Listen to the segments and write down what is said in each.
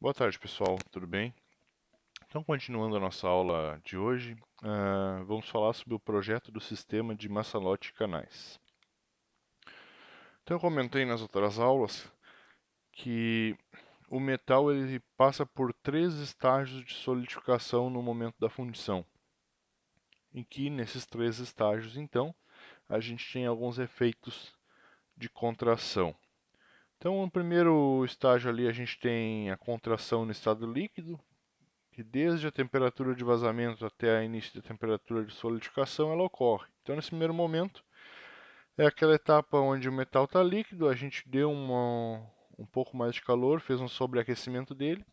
Boa tarde, pessoal. Tudo bem? Então, continuando a nossa aula de hoje, vamos falar sobre o projeto do sistema de Massalotti canais. Então, eu comentei nas outras aulas que o metal ele passa por três estágios de solidificação no momento da fundição, em que nesses três estágios, então, a gente tem alguns efeitos de contração. Então, no primeiro estágio ali, a gente tem a contração no estado líquido, que desde a temperatura de vazamento até o início da temperatura de solidificação ela ocorre. Então, nesse primeiro momento, é aquela etapa onde o metal está líquido, a gente deu um pouco mais de calor, fez um sobreaquecimento dele,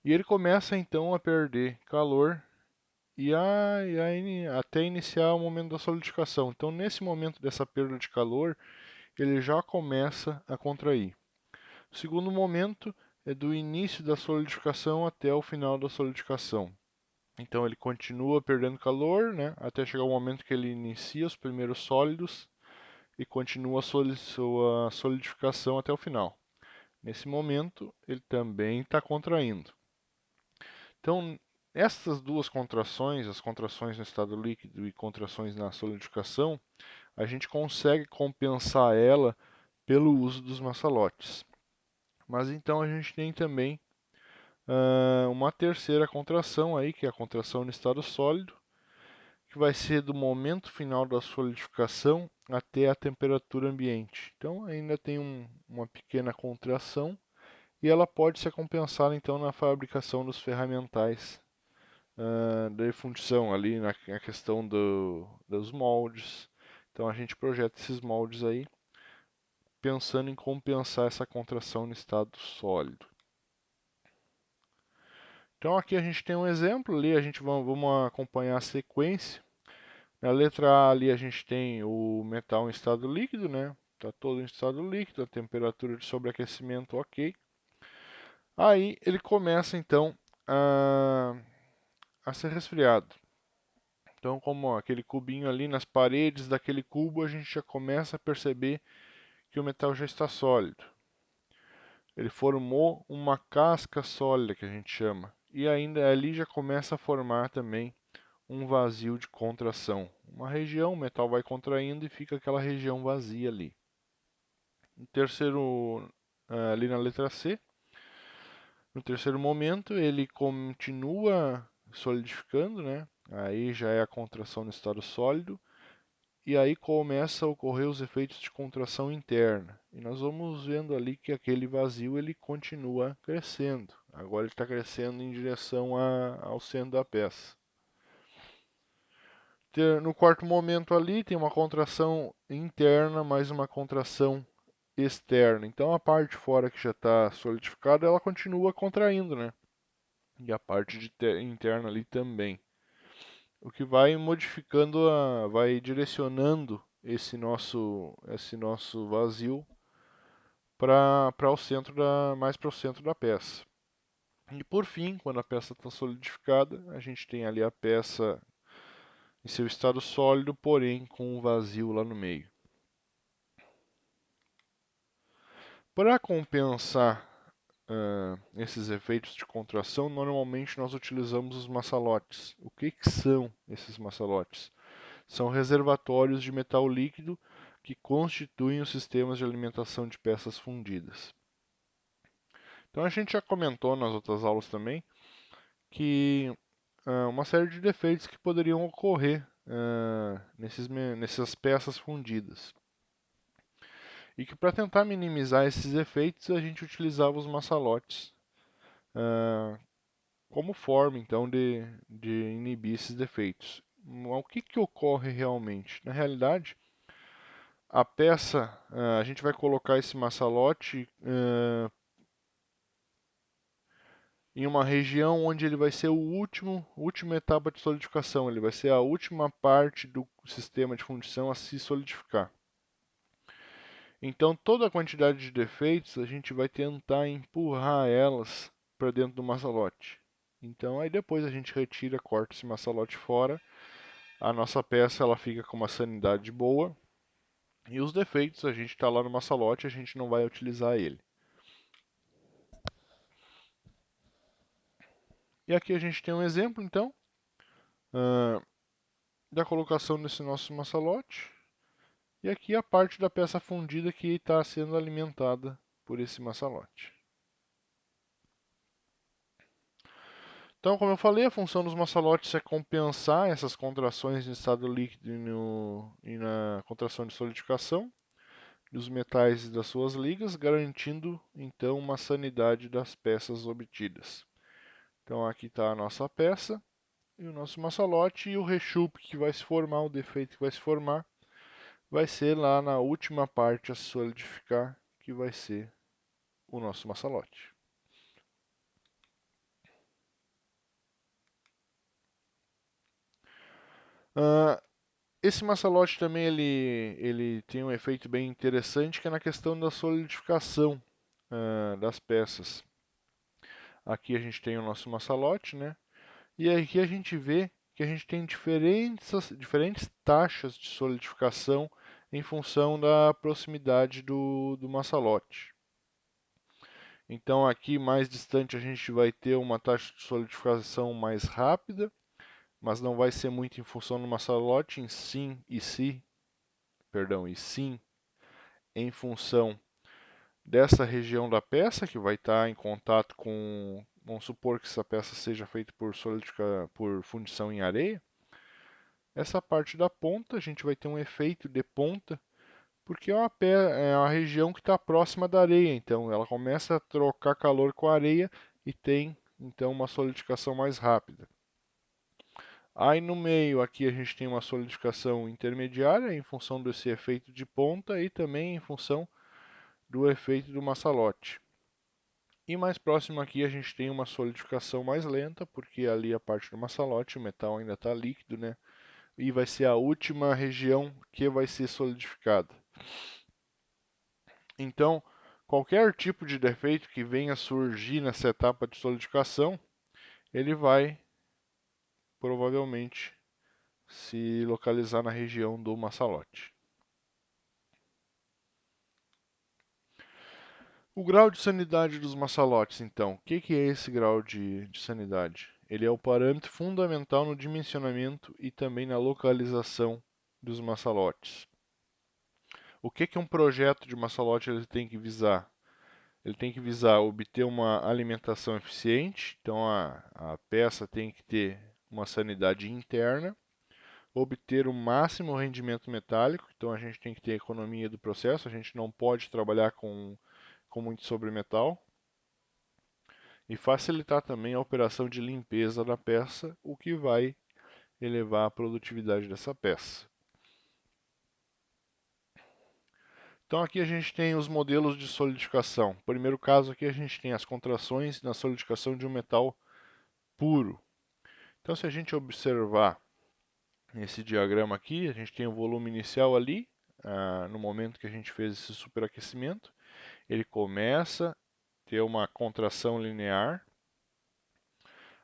e ele começa então a perder calor até iniciar o momento da solidificação. Então, nesse momento dessa perda de calor, ele já começa a contrair. O segundo momento é do início da solidificação até o final da solidificação. Então ele continua perdendo calor, né, até chegar o momento que ele inicia os primeiros sólidos e continua a sua solidificação até o final. Nesse momento, ele também está contraindo. Então, essas duas contrações, as contrações no estado líquido e contrações na solidificação, a gente consegue compensar ela pelo uso dos massalotes. Mas então a gente tem também uma terceira contração aí, que é a contração no estado sólido, que vai ser do momento final da solidificação até a temperatura ambiente. Então ainda tem uma pequena contração e ela pode ser compensada então na fabricação dos ferramentais da fundição ali na questão dos moldes. Então a gente projeta esses moldes aí pensando em compensar essa contração no estado sólido. Então aqui a gente tem um exemplo ali, vamos acompanhar a sequência. Na letra A ali a gente tem o metal em estado líquido, né? Está todo em estado líquido, a temperatura de sobreaquecimento ok. Aí ele começa então a, a ser resfriado. Então, como ó, aquele cubinho ali nas paredes daquele cubo, a gente já começa a perceber que o metal já está sólido. Ele formou uma casca sólida, que a gente chama. E ainda ali já começa a formar também um vazio de contração. Uma região, o metal vai contraindo e fica aquela região vazia ali. No terceiro, ali na letra C, no terceiro momento, ele continua solidificando, né? Aí já é a contração no estado sólido. E aí começa a ocorrer os efeitos de contração interna. E nós vamos vendo ali que aquele vazio ele continua crescendo. Agora ele está crescendo em direção ao centro da peça. No quarto momento ali tem uma contração interna mais uma contração externa. Então a parte de fora que já está solidificada, ela continua contraindo, né? E a parte interna ali também. O que vai modificando, vai direcionando esse nosso vazio para o centro mais para o centro da peça. E por fim, quando a peça está solidificada, a gente tem ali a peça em seu estado sólido, porém com um vazio lá no meio. Para compensar esses efeitos de contração, normalmente nós utilizamos os massalotes. O que são esses massalotes? São reservatórios de metal líquido que constituem os sistemas de alimentação de peças fundidas. Então a gente já comentou nas outras aulas também que uma série de defeitos que poderiam ocorrer nessas peças fundidas. E que para tentar minimizar esses efeitos a gente utilizava os massalotes como forma então de inibir esses defeitos. O que ocorre realmente? Na realidade, a peça, a gente vai colocar esse massalote em uma região onde ele vai ser última etapa de solidificação, ele vai ser a última parte do sistema de fundição a se solidificar. Então, toda a quantidade de defeitos a gente vai tentar empurrar elas para dentro do massalote. Então, aí depois a gente retira, corta esse massalote fora, a nossa peça ela fica com uma sanidade boa e os defeitos a gente está lá no massalote, a gente não vai utilizar ele. E aqui a gente tem um exemplo, então, da colocação desse nosso maçalote. E aqui a parte da peça fundida que está sendo alimentada por esse maçalote. Então, como eu falei, a função dos maçalotes é compensar essas contrações em estado líquido e na contração de solidificação dos metais e das suas ligas, garantindo então uma sanidade das peças obtidas. Então aqui está a nossa peça e o nosso maçalote e o rechupe que vai se formar, o defeito que vai se formar, vai ser lá na última parte a solidificar, que vai ser o nosso maçalote. Esse maçalote também ele tem um efeito bem interessante que é na questão da solidificação das peças. Aqui a gente tem o nosso maçalote, né? E aqui a gente vê que a gente tem diferentes taxas de solidificação em função da proximidade do maçalote. Então aqui mais distante a gente vai ter uma taxa de solidificação mais rápida, mas não vai ser muito em função do maçalote, e sim em função dessa região da peça que vai estar em contato com, vamos supor que essa peça seja feita por fundição em areia. Essa parte da ponta a gente vai ter um efeito de ponta porque é uma região que está próxima da areia, então ela começa a trocar calor com a areia e tem então uma solidificação mais rápida. Aí no meio aqui a gente tem uma solidificação intermediária em função desse efeito de ponta e também em função do efeito do maçalote. E mais próximo aqui a gente tem uma solidificação mais lenta, porque ali a parte do maçalote, o metal ainda está líquido, né? E vai ser a última região que vai ser solidificada. Então, qualquer tipo de defeito que venha surgir nessa etapa de solidificação, ele vai provavelmente se localizar na região do maçalote. O grau de sanidade dos maçalotes, então. O que é esse grau de sanidade? Ele é o parâmetro fundamental no dimensionamento e também na localização dos maçalotes. O que um projeto de maçalote ele tem que visar? Ele tem que visar obter uma alimentação eficiente, então a peça tem que ter uma sanidade interna, obter o máximo rendimento metálico, então a gente tem que ter economia do processo, a gente não pode trabalhar com muito sobremetal, e facilitar também a operação de limpeza da peça, o que vai elevar a produtividade dessa peça. Então aqui a gente tem os modelos de solidificação. No primeiro caso aqui a gente tem as contrações na solidificação de um metal puro. Então se a gente observar esse diagrama aqui, a gente tem o volume inicial ali, no momento que a gente fez esse superaquecimento, ele começa a ter uma contração linear.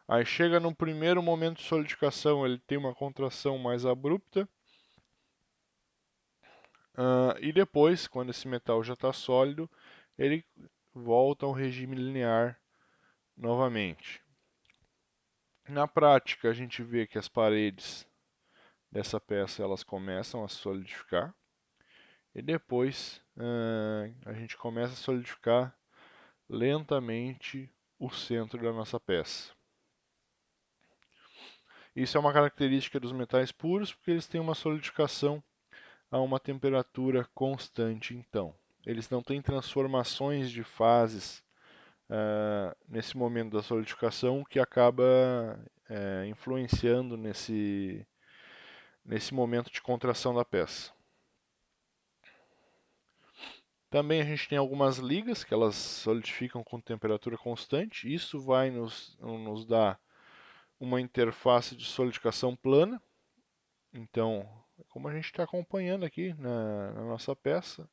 Aí chega no primeiro momento de solidificação, ele tem uma contração mais abrupta. E depois, quando esse metal já está sólido, ele volta ao regime linear novamente. Na prática, a gente vê que as paredes dessa peça elas começam a solidificar e depois a gente começa a solidificar lentamente o centro da nossa peça. Isso é uma característica dos metais puros porque eles têm uma solidificação a uma temperatura constante, então. Eles não têm transformações de fases nesse momento da solidificação que acaba influenciando nesse momento de contração da peça. Também a gente tem algumas ligas que elas solidificam com temperatura constante. Isso vai nos dar uma interface de solidificação plana. Então, como a gente está acompanhando aqui na nossa peça,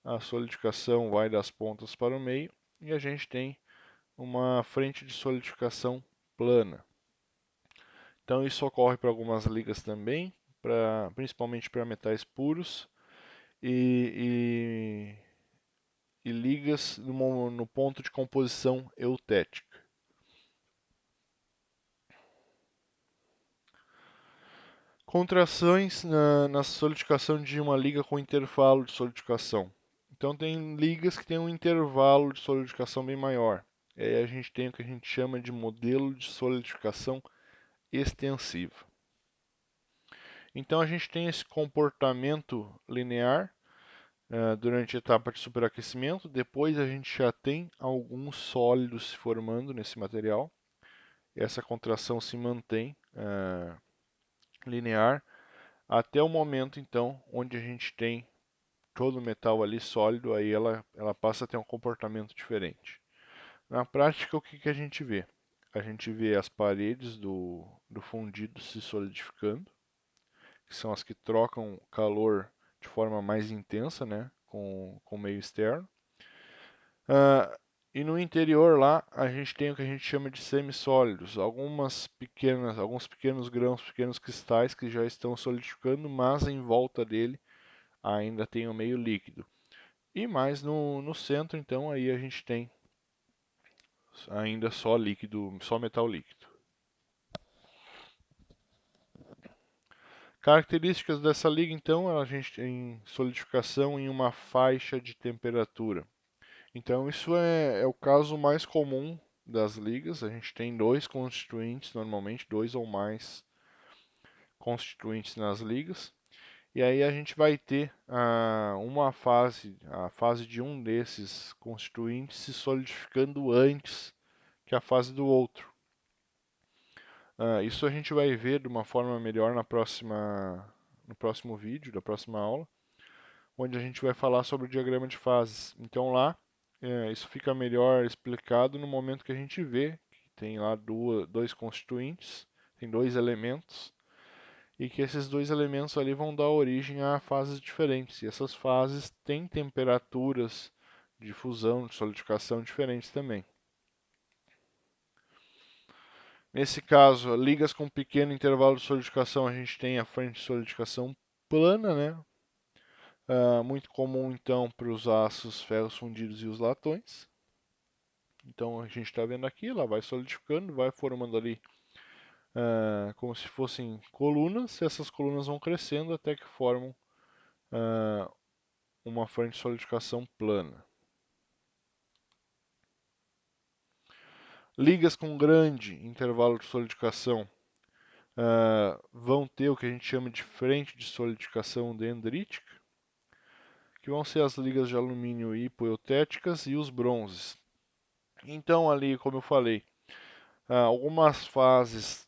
a solidificação vai das pontas para o meio e a gente tem uma frente de solidificação plana. Então isso ocorre para algumas ligas também, principalmente para metais puros e, e ligas no ponto de composição eutética. Contrações na solidificação de uma liga com intervalo de solidificação. Então tem ligas que têm um intervalo de solidificação bem maior. E aí a gente tem o que a gente chama de modelo de solidificação extensiva. Então a gente tem esse comportamento linear durante a etapa de superaquecimento. Depois a gente já tem alguns sólidos se formando nesse material. Essa contração se mantém linear até o momento então onde a gente tem todo o metal ali sólido, aí ela passa a ter um comportamento diferente. Na prática, o que a gente vê? A gente vê as paredes do fundido se solidificando, que são as que trocam calor de forma mais intensa, né, com o meio externo. E no interior lá, a gente tem o que a gente chama de semissólidos, alguns pequenos grãos, pequenos cristais que já estão solidificando, mas em volta dele ainda tem o meio líquido. E mais no centro, então, aí a gente tem ainda só líquido, só metal líquido. Características dessa liga, então, a gente tem solidificação em uma faixa de temperatura. Então, isso é o caso mais comum das ligas. A gente tem dois constituintes, normalmente dois ou mais constituintes nas ligas. E aí a gente vai ter a fase de um desses constituintes se solidificando antes que a fase do outro. Isso a gente vai ver de uma forma melhor no próximo vídeo, da próxima aula, onde a gente vai falar sobre o diagrama de fases. Então lá, isso fica melhor explicado no momento que a gente vê que tem lá dois constituintes, tem dois elementos, e que esses dois elementos ali vão dar origem a fases diferentes. E essas fases têm temperaturas de fusão, de solidificação diferentes também. Nesse caso, ligas com pequeno intervalo de solidificação, a gente tem a frente de solidificação plana, né? Muito comum então para os aços, ferros fundidos e os latões. Então a gente está vendo aqui, ela vai solidificando, vai formando ali como se fossem colunas, e essas colunas vão crescendo até que formam uma frente de solidificação plana. Ligas com grande intervalo de solidificação vão ter o que a gente chama de frente de solidificação dendrítica, que vão ser as ligas de alumínio hipoeutéticas e os bronzes. Então ali, como eu falei, algumas fases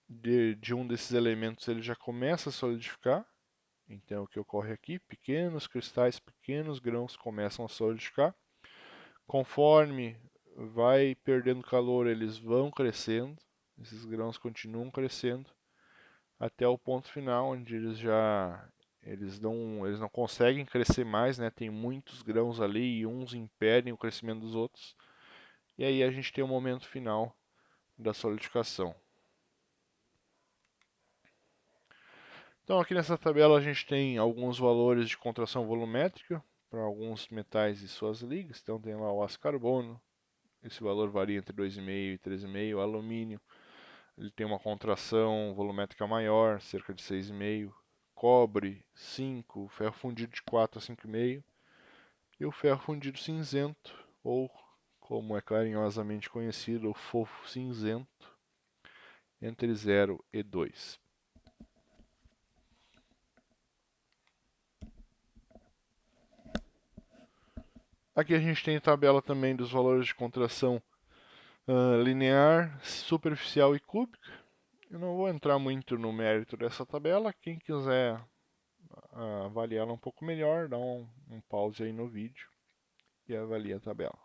de um desses elementos ele já começa a solidificar. Então o que ocorre aqui, pequenos cristais, pequenos grãos começam a solidificar. Conforme vai perdendo calor, eles vão crescendo, esses grãos continuam crescendo até o ponto final onde eles não conseguem crescer mais, né? Tem muitos grãos ali e uns impedem o crescimento dos outros. E aí a gente tem o momento final da solidificação. Então aqui nessa tabela a gente tem alguns valores de contração volumétrica para alguns metais e suas ligas. Então tem lá o aço carbono, esse valor varia entre 2,5 e 3,5. Alumínio, ele tem uma contração volumétrica maior, cerca de 6,5. Cobre, 5. Ferro fundido de 4 a 5,5. E o ferro fundido cinzento, ou como é carinhosamente conhecido, o fofo cinzento, entre 0 e 2. Aqui a gente tem a tabela também dos valores de contração linear, superficial e cúbica. Eu não vou entrar muito no mérito dessa tabela. Quem quiser avaliá-la um pouco melhor, dá um pause aí no vídeo e avalia a tabela.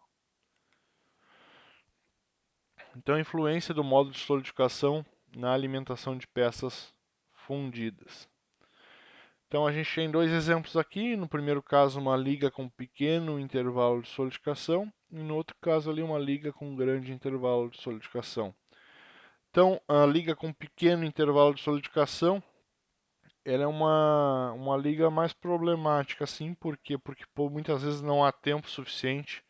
Então, a influência do modo de solidificação na alimentação de peças fundidas. Então, a gente tem dois exemplos aqui. No primeiro caso, uma liga com pequeno intervalo de solidificação, e no outro caso, ali, uma liga com grande intervalo de solidificação. Então, a liga com pequeno intervalo de solidificação, ela é uma liga mais problemática, assim, por quê? Porque muitas vezes não há tempo suficiente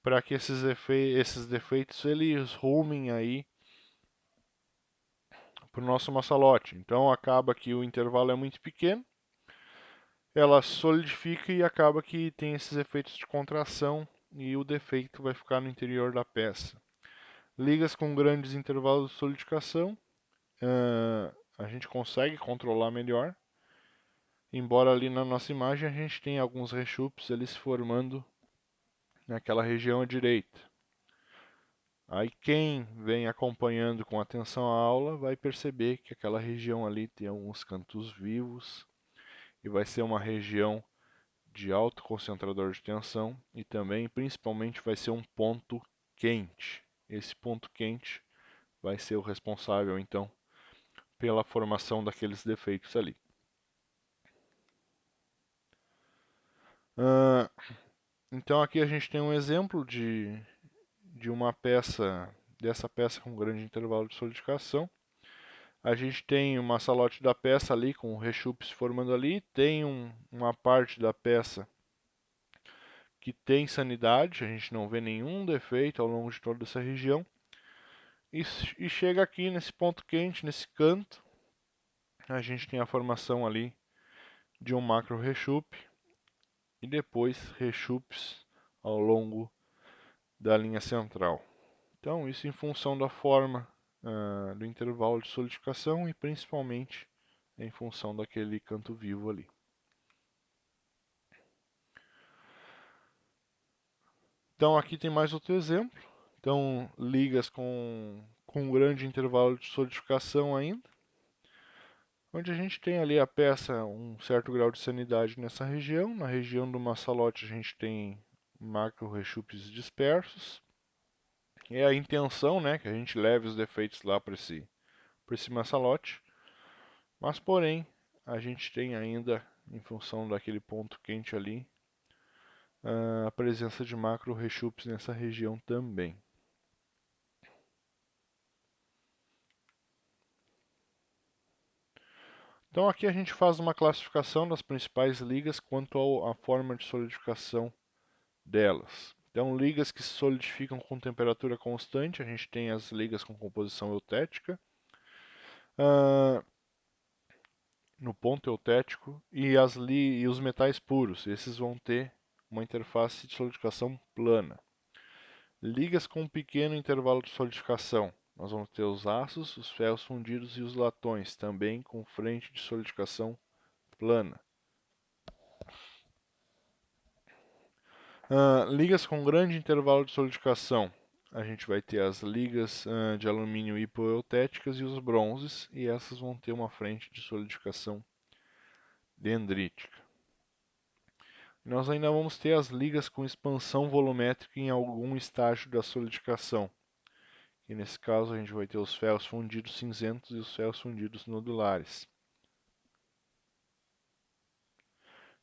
para que esses defeitos eles rumem aí para o nosso maçalote. Então acaba que o intervalo é muito pequeno, ela solidifica e acaba que tem esses efeitos de contração e o defeito vai ficar no interior da peça. Ligas com grandes intervalos de solidificação, a gente consegue controlar melhor, embora ali na nossa imagem a gente tenha alguns rechupes ali se formando naquela região à direita. Aí quem vem acompanhando com atenção a aula vai perceber que aquela região ali tem alguns cantos vivos e vai ser uma região de alto concentrador de tensão e também, principalmente, vai ser um ponto quente. Esse ponto quente vai ser o responsável, então, pela formação daqueles defeitos ali. Então aqui a gente tem um exemplo de uma peça, dessa peça com grande intervalo de solidificação. A gente tem o maçalote da peça ali com o rechupe se formando ali, tem uma parte da peça que tem sanidade, a gente não vê nenhum defeito ao longo de toda essa região. E chega aqui nesse ponto quente, nesse canto, a gente tem a formação ali de um macro rechupe e depois rechupes ao longo da linha central. Então, isso em função da forma do intervalo de solidificação e principalmente em função daquele canto vivo ali. Então, aqui tem mais outro exemplo. Então, ligas com um grande intervalo de solidificação ainda, onde a gente tem ali a peça um certo grau de sanidade nessa região. Na região do maçalote a gente tem macro rechupes dispersos. É a intenção, né, que a gente leve os defeitos lá para esse maçalote. Mas, porém, a gente tem ainda, em função daquele ponto quente ali, a presença de macro rechupes nessa região também. Então aqui a gente faz uma classificação das principais ligas quanto à forma de solidificação delas. Então, ligas que se solidificam com temperatura constante, a gente tem as ligas com composição eutética, no ponto eutético, e os metais puros, esses vão ter uma interface de solidificação plana. Ligas com pequeno intervalo de solidificação, nós vamos ter os aços, os ferros fundidos e os latões, também com frente de solidificação plana. Ligas com grande intervalo de solidificação. A gente vai ter as ligas de alumínio hipoeutéticas e os bronzes, e essas vão ter uma frente de solidificação dendrítica. Nós ainda vamos ter as ligas com expansão volumétrica em algum estágio da solidificação. E nesse caso a gente vai ter os ferros fundidos cinzentos e os ferros fundidos nodulares.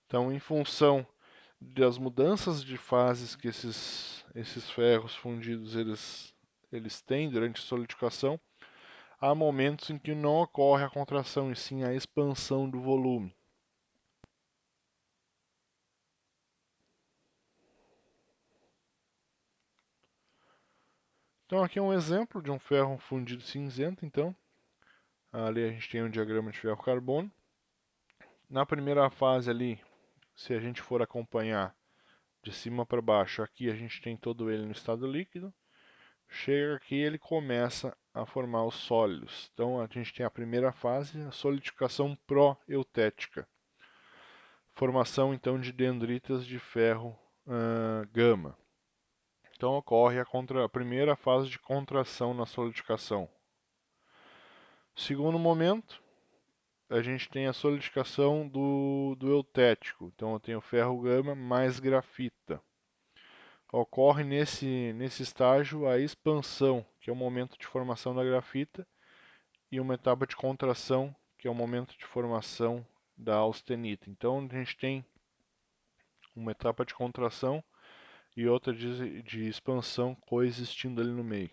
Então, em função das mudanças de fases que esses ferros fundidos eles têm durante a solidificação, há momentos em que não ocorre a contração, e sim a expansão do volume. Então aqui é um exemplo de um ferro fundido cinzento, então. Ali a gente tem um diagrama de ferro-carbono. Na primeira fase ali, se a gente for acompanhar de cima para baixo, aqui a gente tem todo ele no estado líquido. Chega aqui ele começa a formar os sólidos. Então a gente tem a primeira fase, a solidificação pró-eutética. Formação então de dendritas de ferro gama. Então ocorre a primeira fase de contração na solidificação. Segundo momento, a gente tem a solidificação do eutético. Então eu tenho ferro gama mais grafita. Ocorre nesse estágio a expansão, que é o momento de formação da grafita, e uma etapa de contração, que é o momento de formação da austenita. Então a gente tem uma etapa de contração e outra de expansão coexistindo ali no meio.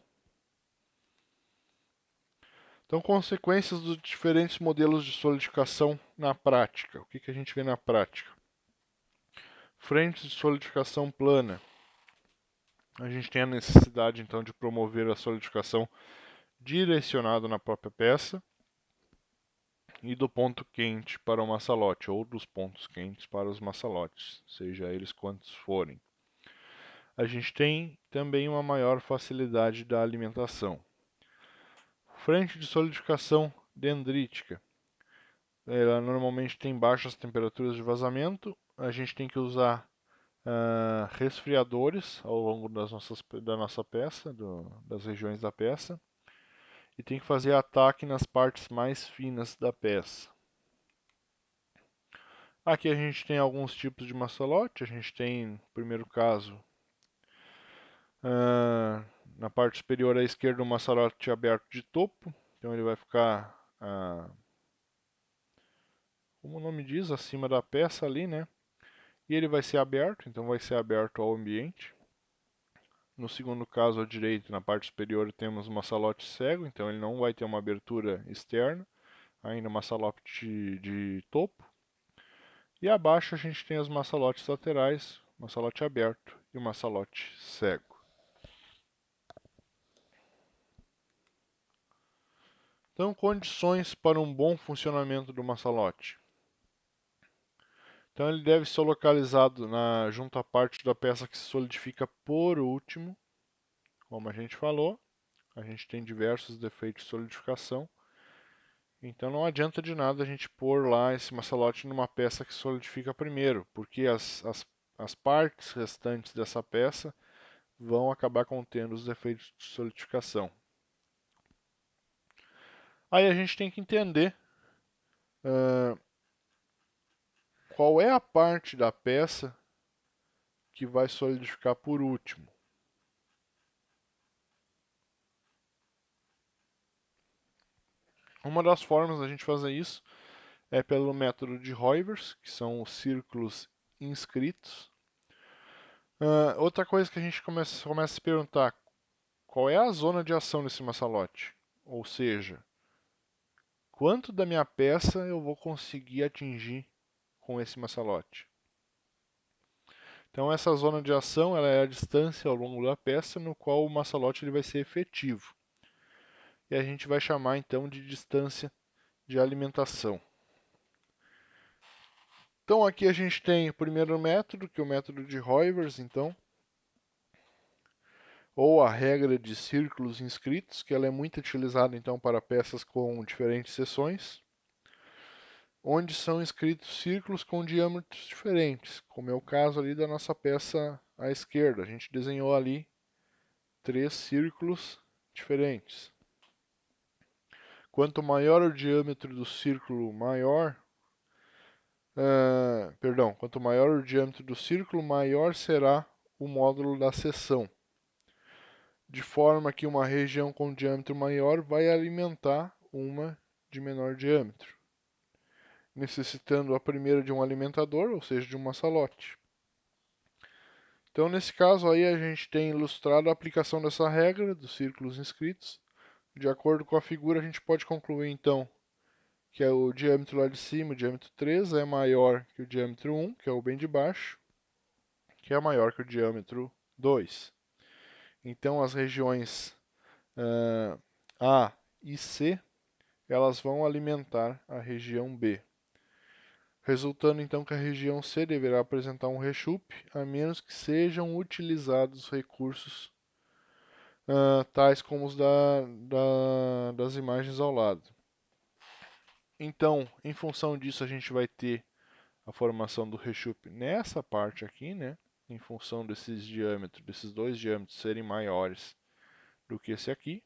Então, consequências dos diferentes modelos de solidificação na prática. O que a gente vê na prática? Frentes de solidificação plana. A gente tem a necessidade, então, de promover a solidificação direcionada na própria peça. e do ponto quente para o maçalote, ou dos pontos quentes para os maçalotes, seja eles quantos forem. A gente tem também uma maior facilidade da alimentação. Frente de solidificação dendrítica. Ela normalmente tem baixas temperaturas de vazamento. A gente tem que usar resfriadores ao longo da nossa peça, das regiões da peça. E tem que fazer ataque nas partes mais finas da peça. Aqui a gente tem alguns tipos de maçalote. A gente tem, no primeiro caso, na parte superior à esquerda, um maçalote aberto de topo. Então ele vai ficar, como o nome diz, acima da peça ali, né? E ele vai ser aberto, então vai ser aberto ao ambiente. No segundo caso, à direita, na parte superior, temos um maçalote cego, então ele não vai ter uma abertura externa, ainda um maçalote de topo. E abaixo a gente tem os maçalotes laterais, maçalote aberto e o maçalote cego. Então, condições para um bom funcionamento do maçalote. Então, ele deve ser localizado junto à parte da peça que se solidifica por último. Como a gente falou, a gente tem diversos defeitos de solidificação. Então, não adianta de nada a gente pôr lá esse maçalote numa peça que solidifica primeiro, porque as partes restantes dessa peça vão acabar contendo os defeitos de solidificação. Aí a gente tem que entender qual é a parte da peça que vai solidificar por último. Uma das formas da gente fazer isso é pelo método de Hoivers, que são os círculos inscritos. Outra coisa que a gente começa a se perguntar, qual é a zona de ação desse maçalote? Ou seja, quanto da minha peça eu vou conseguir atingir com esse maçalote? Então essa zona de ação ela é a distância ao longo da peça no qual o maçalote ele vai ser efetivo. E a gente vai chamar então de distância de alimentação. Então aqui a gente tem o primeiro método, que é o método de Hoivers, então, ou a regra de círculos inscritos, que ela é muito utilizada então para peças com diferentes seções, onde são inscritos círculos com diâmetros diferentes, como é o caso ali da nossa peça à esquerda. A gente desenhou ali 3 círculos diferentes. Quanto maior o diâmetro do círculo, quanto maior o diâmetro do círculo, maior será o módulo da seção. De forma que uma região com diâmetro maior vai alimentar uma de menor diâmetro, necessitando a primeira de um alimentador, ou seja, de um maçalote. Então, nesse caso aí, a gente tem ilustrado a aplicação dessa regra dos círculos inscritos. De acordo com a figura, a gente pode concluir, então, que é o diâmetro lá de cima, o diâmetro 3, é maior que o diâmetro 1, que é o bem de baixo, que é maior que o diâmetro 2. Então, as regiões A e C, elas vão alimentar a região B, resultando então que a região C deverá apresentar um rechupe, a menos que sejam utilizados recursos tais como os das imagens ao lado. Então, em função disso, a gente vai ter a formação do rechupe nessa parte aqui, né? Em função desses diâmetros, desses dois diâmetros serem maiores do que esse aqui.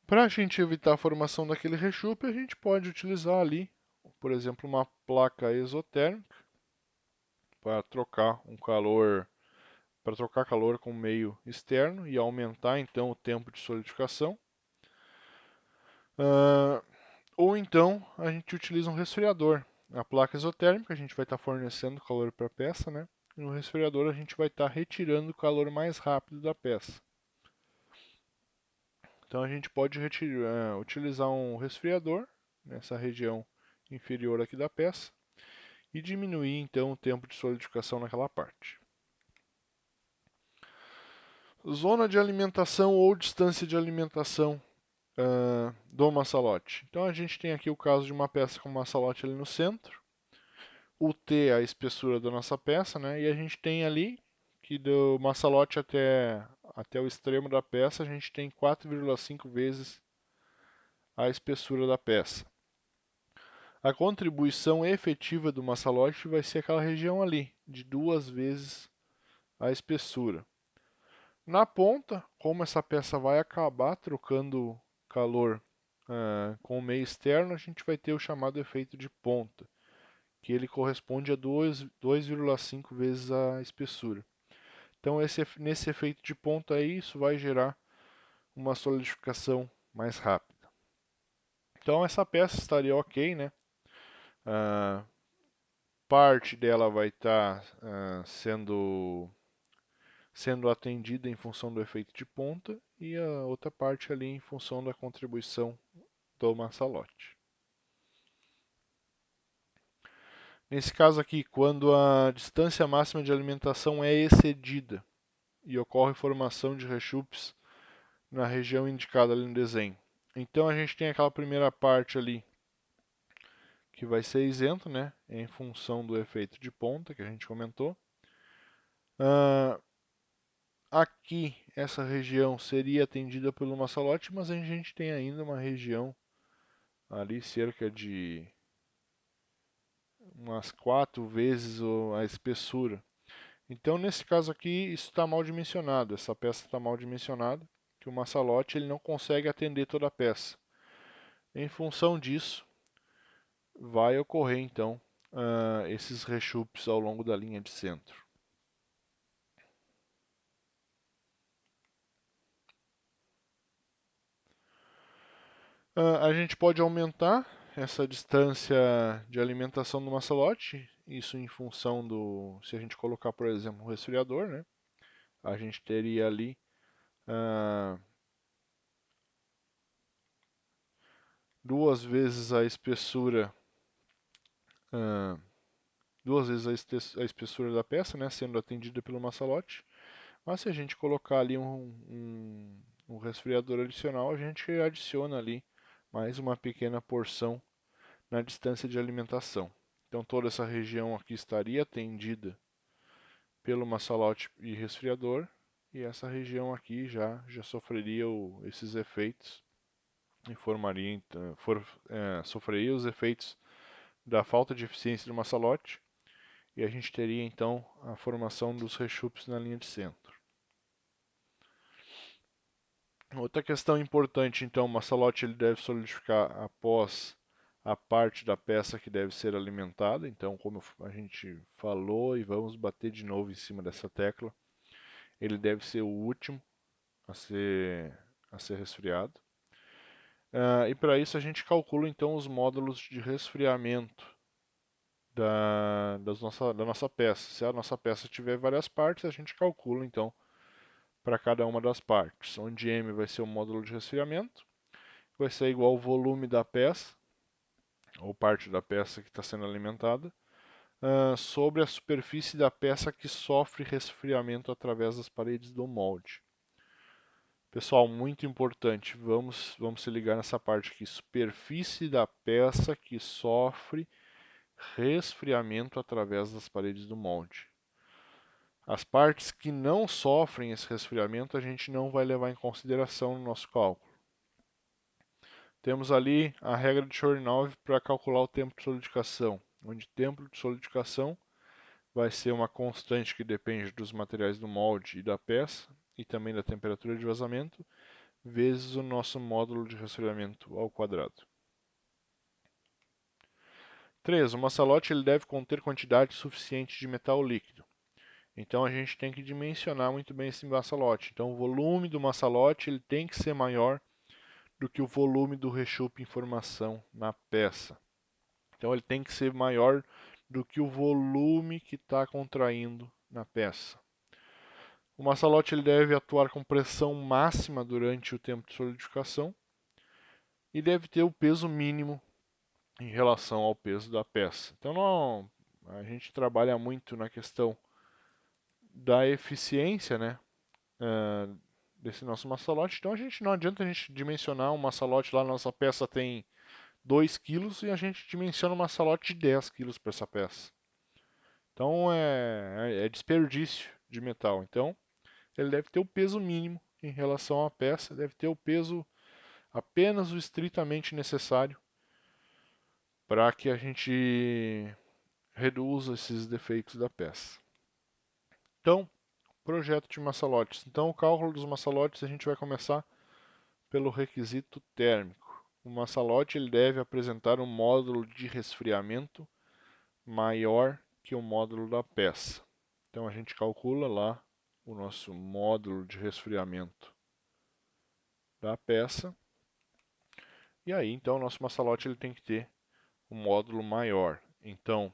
Para a gente evitar a formação daquele rechupe, a gente pode utilizar ali, por exemplo, uma placa exotérmica para trocar calor com o meio externo e aumentar então o tempo de solidificação. Ou então a gente utiliza um resfriador. A placa exotérmica a gente vai estar fornecendo calor para a peça, né? E no resfriador a gente vai estar retirando o calor mais rápido da peça. Então a gente pode utilizar um resfriador nessa região inferior aqui da peça e diminuir então o tempo de solidificação naquela parte. Zona de alimentação ou distância de alimentação do maçalote. Então a gente tem aqui o caso de uma peça com maçalote ali no centro, o T é a espessura da nossa peça, né? E a gente tem ali que do maçalote até o extremo da peça a gente tem 4,5 vezes a espessura da peça. A contribuição efetiva do maçalote vai ser aquela região ali, de 2 vezes a espessura. Na ponta, como essa peça vai acabar trocando calor com o meio externo, a gente vai ter o chamado efeito de ponta, que ele corresponde a 2,5 vezes a espessura. Então, nesse efeito de ponta aí, isso vai gerar uma solidificação mais rápida. Então, essa peça estaria ok, né? Uh, parte dela vai estar sendo atendida em função do efeito de ponta e a outra parte ali em função da contribuição do maçalote. Nesse caso aqui, quando a distância máxima de alimentação é excedida e ocorre formação de rechupes na região indicada ali no desenho. Então a gente tem aquela primeira parte ali que vai ser isento, né, em função do efeito de ponta que a gente comentou. Aqui, essa região seria atendida pelo maçalote, mas a gente tem ainda uma região ali cerca de umas 4 vezes a espessura. Então, nesse caso aqui, isso está mal dimensionado, essa peça está mal dimensionada, que o maçalote ele não consegue atender toda a peça. Em função disso, vai ocorrer então esses rechupes ao longo da linha de centro. A gente pode aumentar essa distância de alimentação do maçalote, isso em função do, se a gente colocar, por exemplo, um resfriador, né? A gente teria ali uh, 2 vezes a espessura, uh, 2 vezes a espessura da peça, né? Sendo atendida pelo maçalote. Mas se a gente colocar ali um resfriador adicional, a gente adiciona ali mais uma pequena porção na distância de alimentação. Então toda essa região aqui estaria atendida pelo maçalote e resfriador, e essa região aqui já sofreria esses efeitos e sofreria os efeitos da falta de eficiência do maçalote, e a gente teria então a formação dos rechupes na linha de centro. Outra questão importante, então, o maçalote ele deve solidificar após a parte da peça que deve ser alimentada. Então, como a gente falou e vamos bater de novo em cima dessa tecla, ele deve ser o último a ser resfriado. E para isso a gente calcula então os módulos de resfriamento da nossa peça. Se a nossa peça tiver várias partes, a gente calcula então para cada uma das partes, onde M vai ser o módulo de resfriamento, vai ser igual ao volume da peça, ou parte da peça que está sendo alimentada, sobre a superfície da peça que sofre resfriamento através das paredes do molde. Pessoal, muito importante, vamos se ligar nessa parte aqui, superfície da peça que sofre resfriamento através das paredes do molde. As partes que não sofrem esse resfriamento a gente não vai levar em consideração no nosso cálculo. Temos ali a regra de Chernobyl para calcular o tempo de solidificação, onde o tempo de solidificação vai ser uma constante que depende dos materiais do molde e da peça, e também da temperatura de vazamento, vezes o nosso módulo de resfriamento ao quadrado. 3. O maçalote ele deve conter quantidade suficiente de metal líquido. Então a gente tem que dimensionar muito bem esse maçalote. Então o volume do maçalote ele tem que ser maior do que o volume do rechupe em formação na peça. Então ele tem que ser maior do que o volume que está contraindo na peça. O maçalote ele deve atuar com pressão máxima durante o tempo de solidificação e deve ter o peso mínimo em relação ao peso da peça. Então a gente trabalha muito na questão da eficiência, né, desse nosso maçalote. Então não adianta a gente dimensionar um maçalote lá, nossa peça tem 2 quilos e a gente dimensiona um maçalote de 10 quilos para essa peça. Então é desperdício de metal. Então ele deve ter o peso mínimo em relação à peça, deve ter o peso apenas o estritamente necessário para que a gente reduza esses defeitos da peça. Então, projeto de maçalotes. Então, o cálculo dos maçalotes a gente vai começar pelo requisito térmico. O maçalote ele deve apresentar um módulo de resfriamento maior que o módulo da peça. Então, a gente calcula lá o nosso módulo de resfriamento da peça. E aí, então, o nosso maçalote ele tem que ter um módulo maior. Então,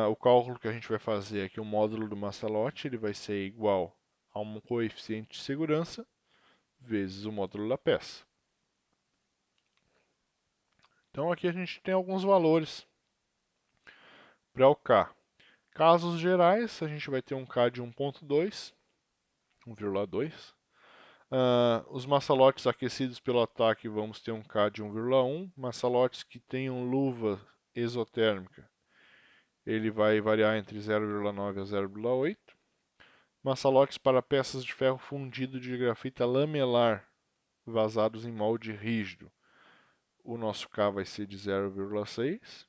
o cálculo que a gente vai fazer é que o módulo do maçalote ele vai ser igual a um coeficiente de segurança vezes o módulo da peça. Então aqui a gente tem alguns valores para o K. Casos gerais, a gente vai ter um K de 1.2, 1,2. Os maçalotes aquecidos pelo ataque vamos ter um K de 1,1. Maçalotes que tenham luva exotérmica, ele vai variar entre 0,9 a 0,8. Maçalotes para peças de ferro fundido de grafita lamelar vazados em molde rígido, o nosso K vai ser de 0,6.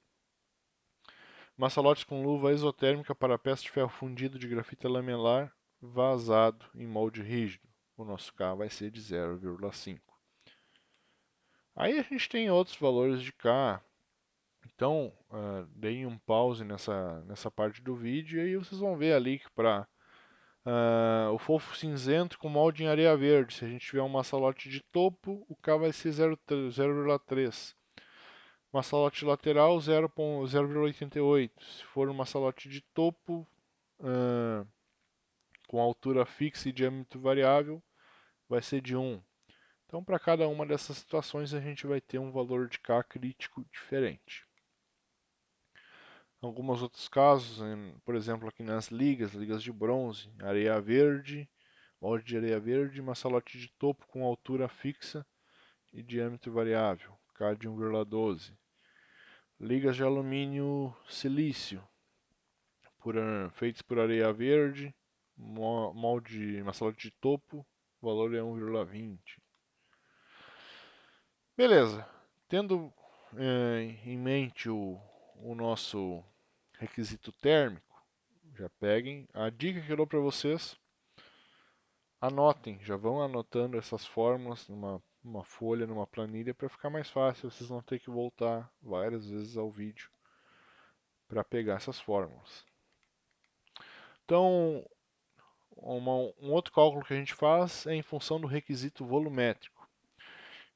Maçalotes com luva exotérmica para peça de ferro fundido de grafita lamelar vazado em molde rígido, o nosso K vai ser de 0,5. Aí a gente tem outros valores de K. Então, deem um pause nessa parte do vídeo e aí vocês vão ver ali que para o fofo cinzento com molde em areia verde, se a gente tiver um maçalote de topo, o K vai ser 0,3. Maçalote lateral 0,88. Se for um maçalote de topo com altura fixa e diâmetro variável, vai ser de 1. Então, para cada uma dessas situações, a gente vai ter um valor de K crítico diferente. Alguns outros casos, por exemplo, aqui nas ligas de bronze, areia verde, molde de areia verde, maçalote de topo com altura fixa e diâmetro variável, K de 1,12. Ligas de alumínio silício, feitos por areia verde, molde maçalote de topo, o valor é 1,20. Beleza, tendo em mente o nosso requisito térmico, já peguem a dica que eu dou para vocês, anotem, já vão anotando essas fórmulas numa folha, numa planilha, para ficar mais fácil, vocês não ter que voltar várias vezes ao vídeo para pegar essas fórmulas. Então, um outro cálculo que a gente faz é em função do requisito volumétrico.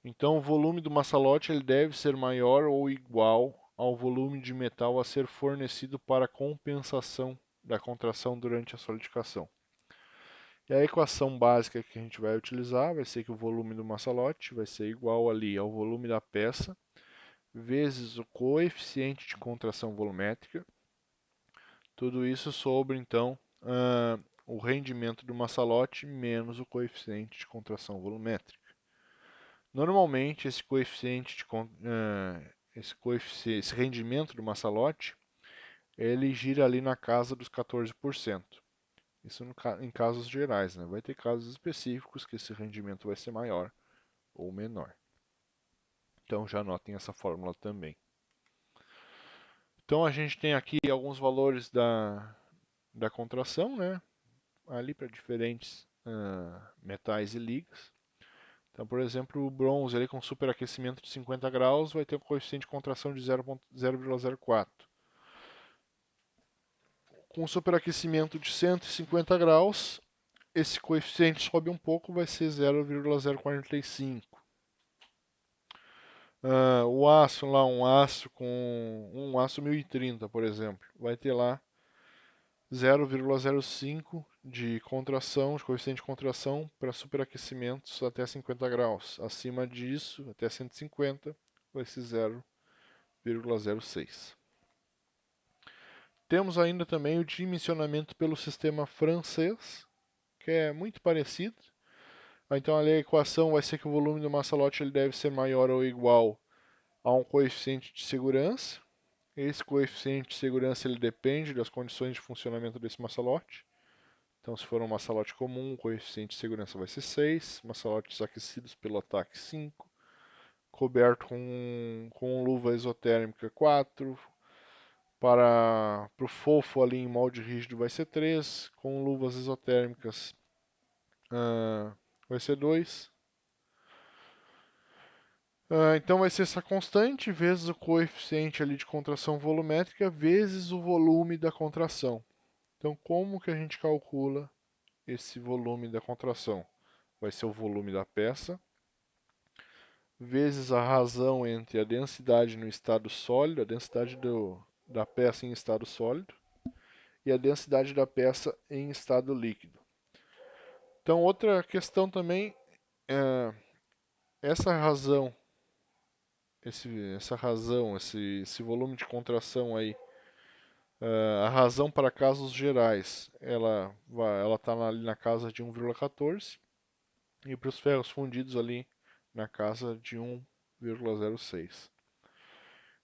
Então, o volume do maçalote ele deve ser maior ou igual ao volume de metal a ser fornecido para compensação da contração durante a solidificação. E a equação básica que a gente vai utilizar vai ser que o volume do maçalote vai ser igual ali ao volume da peça vezes o coeficiente de contração volumétrica. Tudo isso sobre, então, o rendimento do maçalote menos o coeficiente de contração volumétrica. Normalmente, esse rendimento do maçalote, ele gira ali na casa dos 14%. Isso em casos gerais, né? Vai ter casos específicos que esse rendimento vai ser maior ou menor. Então já anotem essa fórmula também. Então a gente tem aqui alguns valores da contração, né? Ali para diferentes metais e ligas. Então, por exemplo, o bronze ele com superaquecimento de 50 graus vai ter um coeficiente de contração de 0,04. Com superaquecimento de 150 graus, esse coeficiente sobe um pouco, vai ser 0,045. O aço lá, um aço 1030, por exemplo, vai ter lá 0,05 de contração, de coeficiente de contração para superaquecimentos até 50 graus. Acima disso, até 150, vai ser 0,06. Temos ainda também o dimensionamento pelo sistema francês, que é muito parecido. Então ali a equação vai ser que o volume do maçalote ele deve ser maior ou igual a um coeficiente de segurança. Esse coeficiente de segurança ele depende das condições de funcionamento desse maçalote. Então, se for um maçalote comum, o coeficiente de segurança vai ser 6, maçalotes aquecidos pelo ataque 5, coberto com luva exotérmica 4, para o fofo ali em molde rígido vai ser 3, com luvas exotérmicas vai ser 2. Então vai ser essa constante vezes o coeficiente ali de contração volumétrica vezes o volume da contração. Então, como que a gente calcula esse volume da contração? Vai ser o volume da peça vezes a razão entre a densidade no estado sólido, a densidade da peça em estado sólido, e a densidade da peça em estado líquido. Então, outra questão também é essa razão, esse volume de contração aí, a razão para casos gerais, ela está ali na casa de 1,14 e para os ferros fundidos ali na casa de 1,06.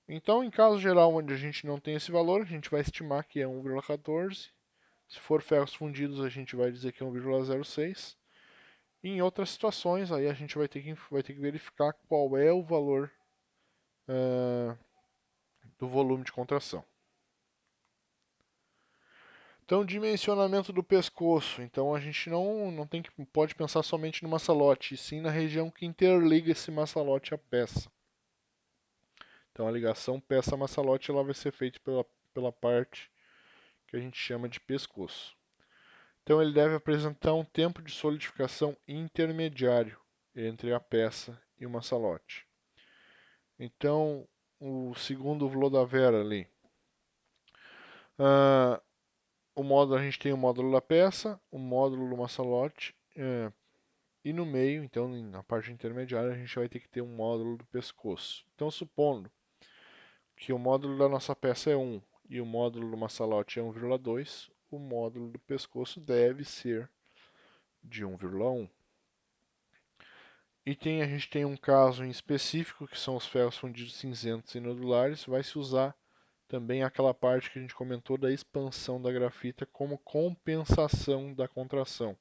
Então, em caso geral onde a gente não tem esse valor, a gente vai estimar que é 1,14. Se for ferros fundidos, a gente vai dizer que é 1,06. E em outras situações, aí a gente vai ter que verificar qual é o valor do volume de contração. Então, dimensionamento do pescoço. Então, a gente não pode pensar somente no maçalote, e sim na região que interliga esse maçalote à peça. Então, a ligação peça-maçalote ela vai ser feita pela parte que a gente chama de pescoço. Então, ele deve apresentar um tempo de solidificação intermediário entre a peça e o maçalote. Então, o segundo Vlodavera ali. A gente tem o módulo da peça, o módulo do maçalote, e no meio, então, na parte intermediária, a gente vai ter que ter um módulo do pescoço. Então, supondo que o módulo da nossa peça é 1 e o módulo do maçalote é 1,2, o módulo do pescoço deve ser de 1,1. A gente tem um caso em específico, que são os ferros fundidos cinzentos e nodulares. Vai se usar também aquela parte que a gente comentou da expansão da grafita como compensação da contração.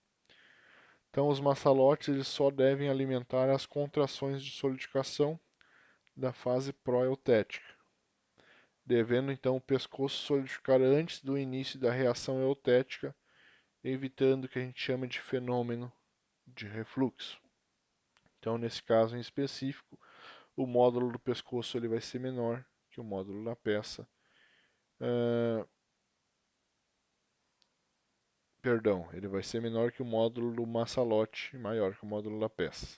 Então, os maçalotes eles só devem alimentar as contrações de solidificação da fase pró-eutética, devendo então o pescoço solidificar antes do início da reação eutética, evitando o que a gente chama de fenômeno de refluxo. Então, nesse caso em específico, o módulo do pescoço ele vai ser menor que o módulo da peça. Perdão, ele vai ser menor que o módulo do maçalote e maior que o módulo da peça.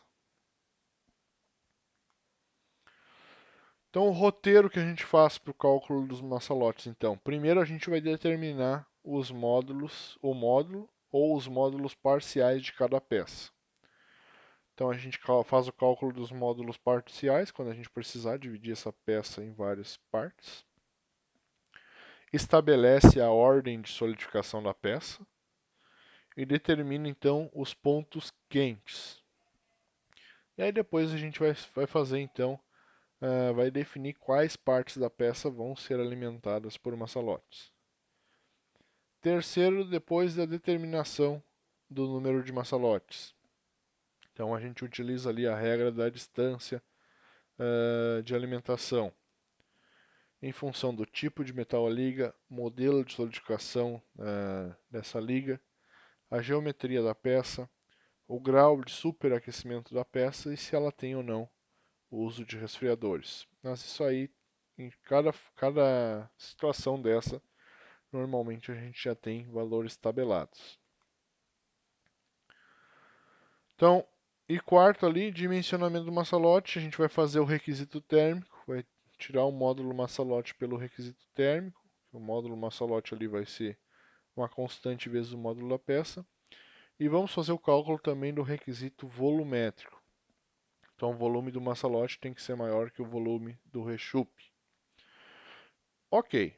Então, o roteiro que a gente faz para o cálculo dos maçalotes, então, primeiro a gente vai determinar os módulos, o módulo ou os módulos parciais de cada peça. Então, a gente faz o cálculo dos módulos parciais quando a gente precisar dividir essa peça em várias partes. Estabelece a ordem de solidificação da peça e determina então os pontos quentes. E aí depois a gente vai fazer então, vai definir quais partes da peça vão ser alimentadas por maçalotes. Terceiro, depois da determinação do número de maçalotes. Então a gente utiliza ali a regra da distância de alimentação. Em função do tipo de metal a liga, modelo de solidificação dessa liga, a geometria da peça, o grau de superaquecimento da peça e se ela tem ou não o uso de resfriadores. Mas isso aí, em cada situação dessa, normalmente a gente já tem valores tabelados. Então, e quarto ali, dimensionamento do maçalote, a gente vai fazer o requisito térmico, vai tirar o módulo maçalote pelo requisito térmico. O módulo maçalote ali vai ser uma constante vezes o módulo da peça. E vamos fazer o cálculo também do requisito volumétrico. Então, o volume do maçalote tem que ser maior que o volume do rechupe. Ok,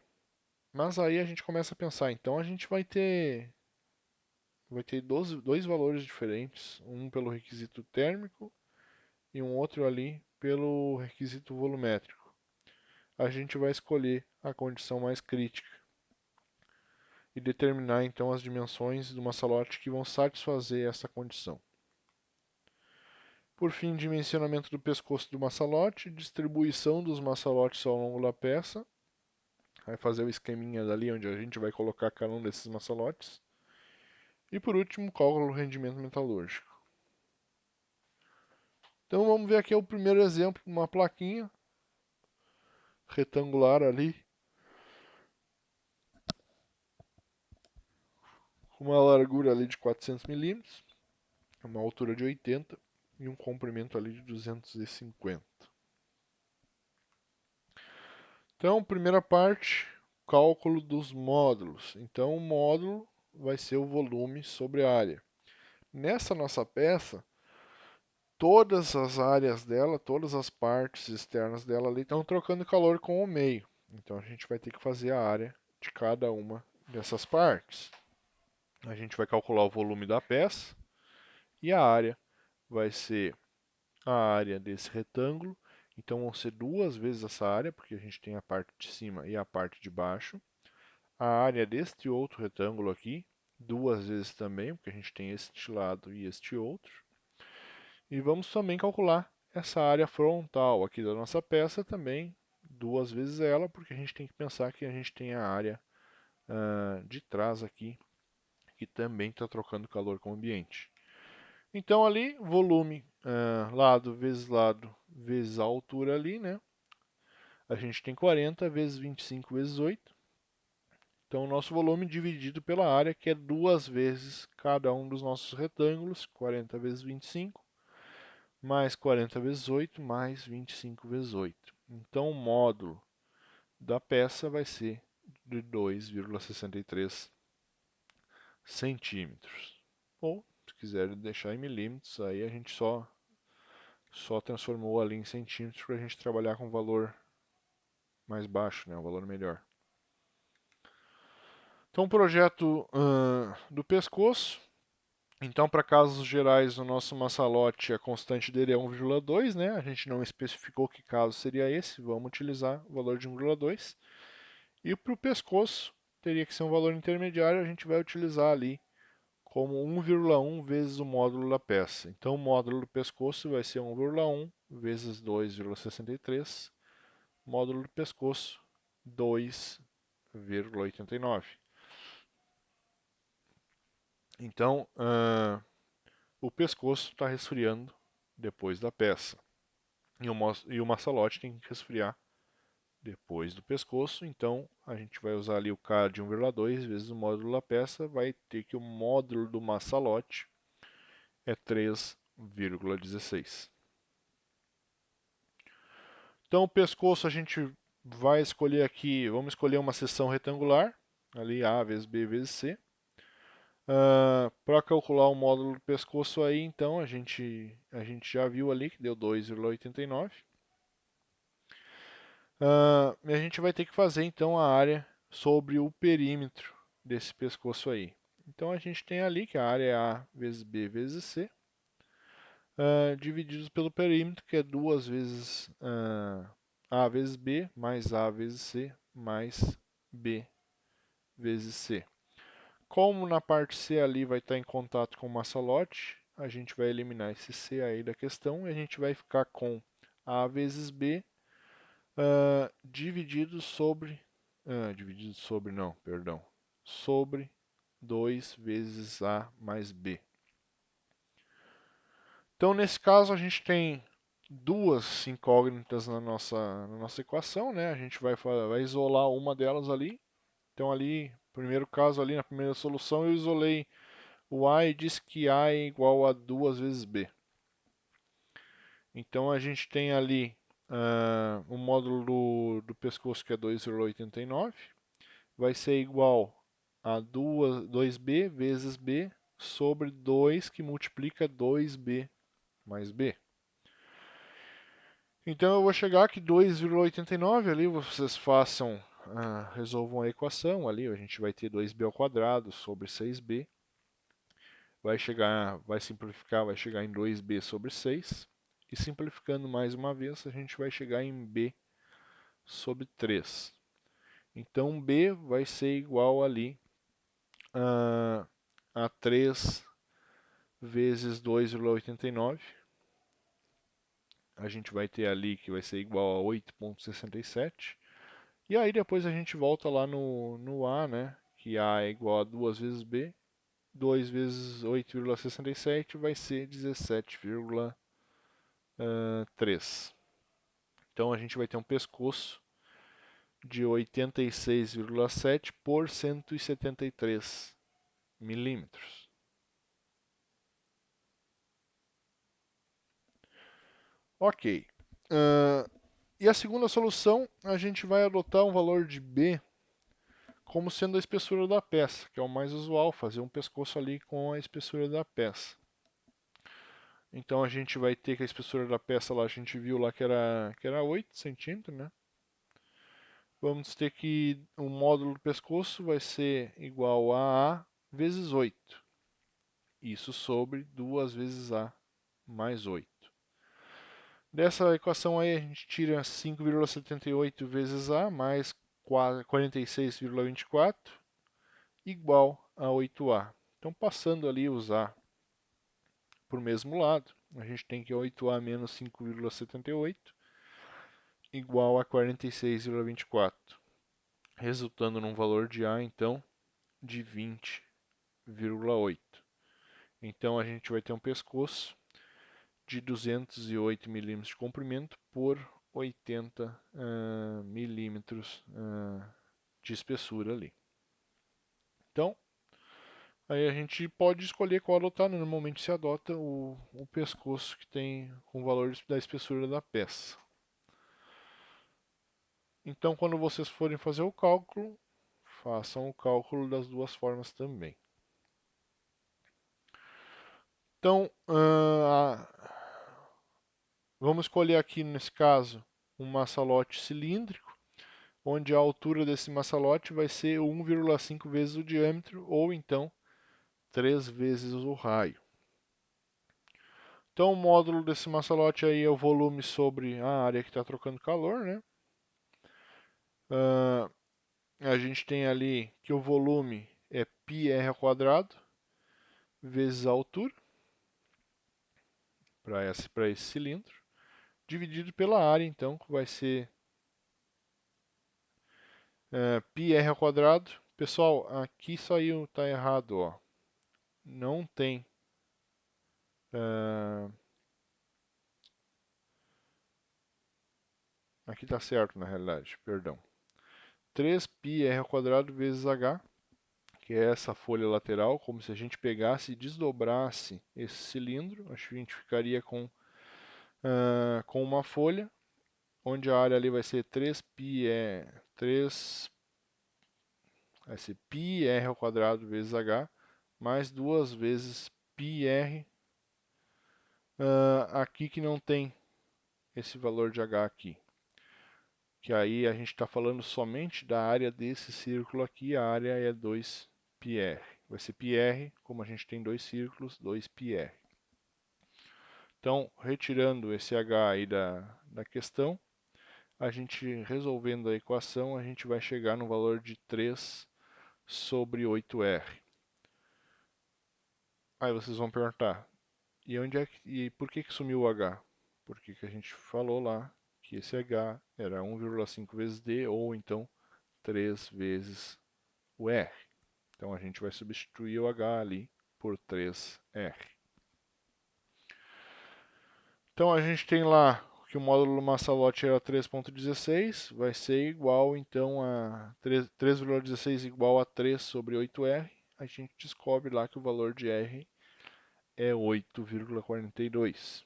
mas aí a gente começa a pensar, então a gente vai ter vai ter dois valores diferentes, um pelo requisito térmico e um outro ali pelo requisito volumétrico. A gente vai escolher a condição mais crítica e determinar então as dimensões do maçalote que vão satisfazer essa condição. Por fim, dimensionamento do pescoço do maçalote, distribuição dos maçalotes ao longo da peça. Vai fazer o esqueminha dali onde a gente vai colocar cada um desses maçalotes. E por último, cálculo do rendimento metalúrgico. Então vamos ver aqui o primeiro exemplo, uma plaquinha retangular ali, com uma largura ali de 400 milímetros, uma altura de 80 e um comprimento ali de 250. Então, primeira parte, cálculo dos módulos. Então, o módulo vai ser o volume sobre a área. Nessa nossa peça, todas as áreas dela, todas as partes externas dela ali estão trocando calor com o meio. Então, a gente vai ter que fazer a área de cada uma dessas partes. A gente vai calcular o volume da peça e a área vai ser a área desse retângulo. Então vão ser duas vezes essa área, porque a gente tem a parte de cima e a parte de baixo. A área deste outro retângulo aqui, duas vezes também, porque a gente tem este lado e este outro. E vamos também calcular essa área frontal aqui da nossa peça também, duas vezes ela, porque a gente tem que pensar que a gente tem a área de trás aqui, que também está trocando calor com o ambiente. Então ali, volume lado vezes a altura ali, né? A gente tem 40 vezes 25 vezes 8. Então o nosso volume dividido pela área, que é duas vezes cada um dos nossos retângulos, 40 vezes 25, mais 40 vezes 8, mais 25 vezes 8. Então o módulo da peça vai ser de 2,63 centímetros. Ou, se quiser deixar em milímetros, aí a gente só transformou ali em centímetros para a gente trabalhar com um valor mais baixo, né, um valor melhor. Então, o projeto do pescoço. Então, para casos gerais, o nosso maçalote, a constante dele é 1,2, né? A gente não especificou que caso seria esse, vamos utilizar o valor de 1,2. E para o pescoço, teria que ser um valor intermediário, a gente vai utilizar ali como 1,1 vezes o módulo da peça. Então, o módulo do pescoço vai ser 1,1 vezes 2,63, módulo do pescoço 2,89. Então, o pescoço está resfriando depois da peça. E o maçalote tem que resfriar depois do pescoço. Então, a gente vai usar ali o K de 1,2 vezes o módulo da peça. Vai ter que o módulo do maçalote é 3,16. Então, o pescoço a gente vai escolher aqui, vamos escolher uma seção retangular, ali A vezes B vezes C. Para calcular o módulo do pescoço aí, então, a gente já viu ali que deu 2,89. E a gente vai ter que fazer então a área sobre o perímetro desse pescoço aí. Então a gente tem ali que a área é A vezes B vezes C, divididos pelo perímetro, que é duas vezes A vezes B, mais A vezes C, mais B vezes C. Como na parte C ali vai estar em contato com o maçalote, a gente vai eliminar esse C aí da questão e a gente vai ficar com A vezes B dividido sobre. Dividido sobre, não, perdão. Sobre 2 vezes A mais B. Então, nesse caso, a gente tem duas incógnitas na nossa equação, né? A gente vai isolar uma delas ali. Então, ali, primeiro caso, ali na primeira solução, eu isolei o A e disse que A é igual a 2 vezes B. Então, a gente tem ali o módulo do pescoço, que é 2,89. Vai ser igual a 2b vezes b sobre 2 que multiplica 2b mais b. Então eu vou chegar aqui 2,89 ali, vocês resolvam a equação ali, a gente vai ter 2b ao quadrado sobre 6b. vai simplificar, vai chegar em 2b sobre 6. E simplificando mais uma vez, a gente vai chegar em b sobre 3. Então b vai ser igual ali a 3 vezes 2,89. A gente vai ter ali que vai ser igual a 8,67. E aí depois a gente volta lá no A, né? Que A é igual a 2 vezes B. 2 vezes 8,67 vai ser 17,3. Então a gente vai ter um pescoço de 86,7 por 173 milímetros. Ok. E a segunda solução, a gente vai adotar um valor de B como sendo a espessura da peça, que é o mais usual, fazer um pescoço ali com a espessura da peça. Então a gente vai ter que a espessura da peça lá, a gente viu lá que era 8 centímetros, né? Vamos ter que o módulo do pescoço vai ser igual a A vezes 8. Isso sobre 2 vezes A mais 8. Dessa equação aí a gente tira 5,78 vezes A mais 46,24 igual a 8A. Então passando ali usar para o mesmo lado, a gente tem que 8A menos 5,78 igual a 46,24, resultando num valor de A, então, de 20,8. Então a gente vai ter um pescoço de 208 milímetros de comprimento por 80 milímetros de espessura ali. Então, aí a gente pode escolher qual adotar, né? Normalmente se adota o pescoço que tem o valor da espessura da peça. Então, quando vocês forem fazer o cálculo, façam o cálculo das duas formas também. Então, vamos escolher aqui nesse caso um maçalote cilíndrico, onde a altura desse maçalote vai ser 1,5 vezes o diâmetro, ou então 3 vezes o raio. Então, o módulo desse maçalote aí é o volume sobre a área que está trocando calor, né? A gente tem ali que o volume é πr ao quadrado vezes a altura para esse cilindro, dividido pela área, então, que vai ser πr ao quadrado. Pessoal, aqui saiu, tá errado, ó. Não tem aqui tá certo na realidade, perdão. 3πr ao quadrado vezes h, que é essa folha lateral, como se a gente pegasse e desdobrasse esse cilindro. Acho que a gente ficaria com uma folha, onde a área ali vai ser 3 vai ser πr ao quadrado vezes h, mais 2 vezes πr, aqui que não tem esse valor de h aqui. Que aí a gente está falando somente da área desse círculo aqui, a área é 2πr. Vai ser πr, como a gente tem dois círculos, 2πr. Então, retirando esse h aí da questão, a gente resolvendo a equação, a gente vai chegar no valor de 3 sobre 8r. Aí vocês vão perguntar, e por que sumiu o h? Porque que a gente falou lá que esse h era 1,5 vezes d, ou então 3 vezes o r. Então a gente vai substituir o h ali por 3r. Então a gente tem lá que o módulo maçalote era 3,16, vai ser igual então a 3,16 igual a 3 sobre 8r. A gente descobre lá que o valor de r é 8,42.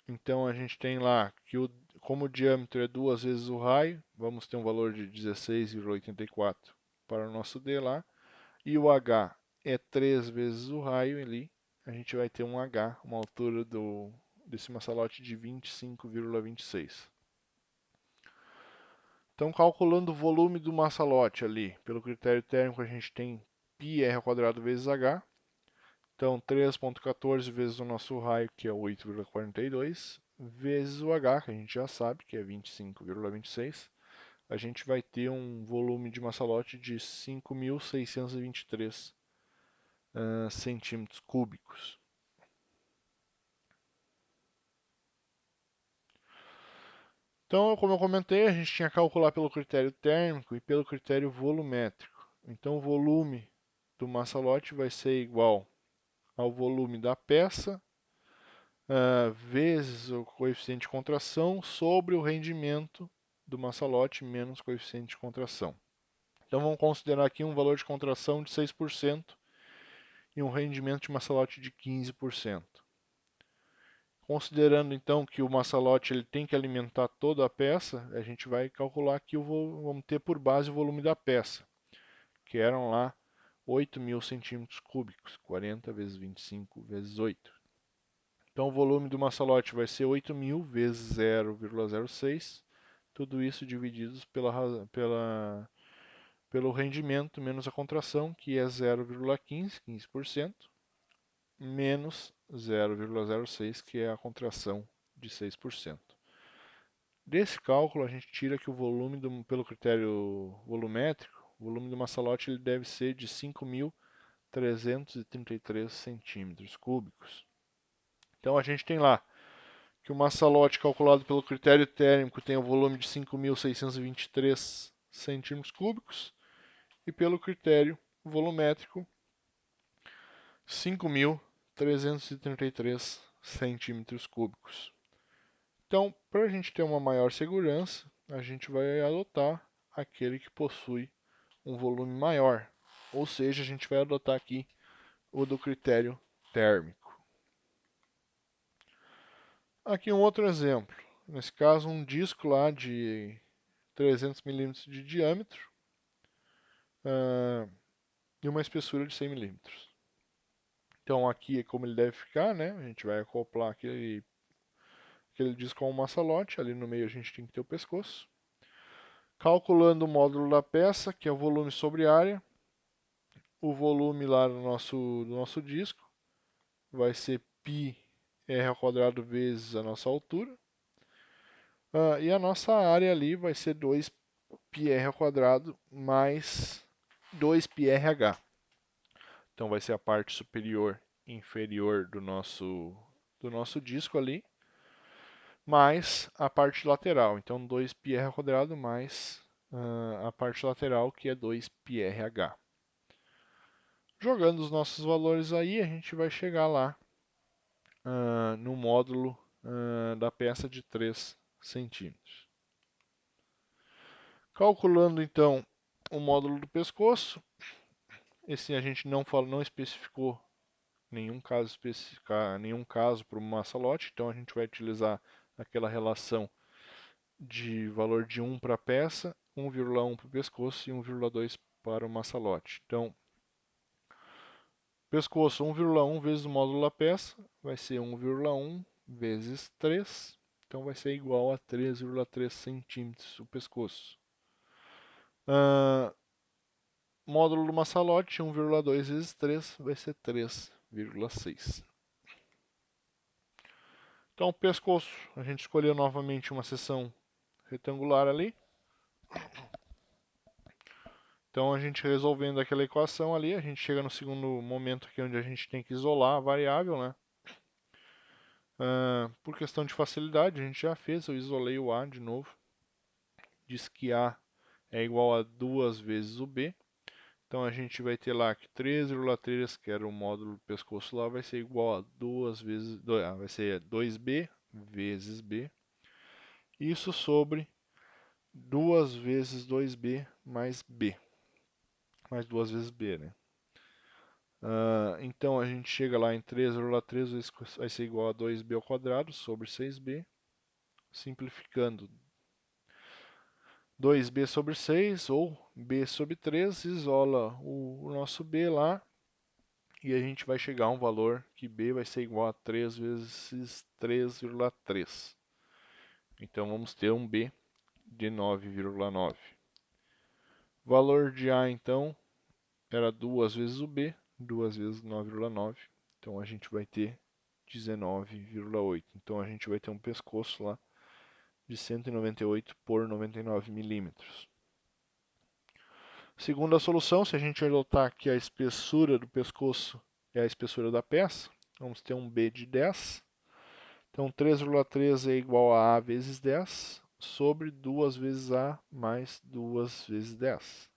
Então a gente tem lá que como o diâmetro é 2 vezes o raio, vamos ter um valor de 16,84 para o nosso d lá. E o h é 3 vezes o raio ali, a gente vai ter um h, uma altura desse maçalote de 25,26. Então, calculando o volume do massa-lote ali, pelo critério térmico, a gente tem πr² vezes H. Então, 3,14 vezes o nosso raio, que é 8,42, vezes o H, que a gente já sabe, que é 25,26. A gente vai ter um volume de massa-lote de 5.623 centímetros cúbicos. Então, como eu comentei, a gente tinha que calcular pelo critério térmico e pelo critério volumétrico. Então, o volume do massa-lote vai ser igual ao volume da peça vezes o coeficiente de contração sobre o rendimento do massa-lote menos coeficiente de contração. Então, vamos considerar aqui um valor de contração de 6% e um rendimento de massa-lote de 15%. Considerando então que o massa-lote ele tem que alimentar toda a peça, a gente vai calcular aqui, vamos ter por base o volume da peça, que eram lá 8.000 centímetros cúbicos, 40 vezes 25 vezes 8. Então o volume do massa-lote vai ser 8.000 vezes 0,06, tudo isso divididos pelo rendimento menos a contração, que é 0,15, 15%, menos 0,06, que é a contração de 6%. Desse cálculo, a gente tira que o volume, pelo critério volumétrico, o volume do massa-lote ele deve ser de 5.333 centímetros cúbicos. Então, a gente tem lá que o massa-lote calculado pelo critério térmico tem o volume de 5.623 centímetros cúbicos e pelo critério volumétrico 5.333 centímetros cúbicos. Então, para a gente ter uma maior segurança, a gente vai adotar aquele que possui um volume maior, ou seja, a gente vai adotar aqui o do critério térmico. Aqui um outro exemplo, nesse caso um disco lá de 300 milímetros de diâmetro e uma espessura de 100 milímetros. Então aqui é como ele deve ficar, né? A gente vai acoplar aquele disco com o massa-lote, ali no meio a gente tem que ter o pescoço. Calculando o módulo da peça, que é o volume sobre área, o volume lá do nosso disco vai ser πr² vezes a nossa altura. E a nossa área ali vai ser 2πr² mais 2πrh. Então vai ser a parte superior e inferior do nosso disco ali, mais a parte lateral. Então 2πr² mais a parte lateral, que é 2πrh. Jogando os nossos valores aí, a gente vai chegar lá no módulo da peça de 3 centímetros. Calculando então o módulo do pescoço, esse a gente não especificou nenhum caso para o massa-lote, então a gente vai utilizar aquela relação de valor de 1 para a peça, 1,1 para o pescoço e 1,2 para o massa-lote. Então, pescoço 1,1 vezes o módulo da peça vai ser 1,1 vezes 3, então vai ser igual a 3,3 centímetros o pescoço. Módulo do massa-lote 1,2 vezes 3 vai ser 3,6. Então, o pescoço, a gente escolheu novamente uma seção retangular ali. Então, a gente resolvendo aquela equação ali, a gente chega no segundo momento aqui onde a gente tem que isolar a variável, né? Por questão de facilidade, a gente já fez, eu isolei o A de novo. Diz que A é igual a 2 vezes o B. Então, a gente vai ter lá que 3,3, que era o módulo do pescoço lá, vai ser igual a 2 vezes, vai ser 2B vezes B. Isso sobre 2 vezes 2B mais B. Mais 2 vezes B, né? Então a gente chega lá em 3,3 vai ser igual a 2b ao quadrado sobre 6b. Simplificando, 2b sobre 6 ou b sobre 3 isola o nosso b lá. E a gente vai chegar a um valor que b vai ser igual a 3 vezes 3,3. Então vamos ter um b de 9,9. Valor de A, então, era 2 vezes o B, 2 vezes 9,9. Então a gente vai ter 19,8. Então a gente vai ter um pescoço lá de 198 por 99 milímetros. Segunda solução, se a gente adotar que a espessura do pescoço é a espessura da peça, vamos ter um B de 10. Então 3,3 é igual a A vezes 10 sobre 2 vezes A mais 2 vezes 10.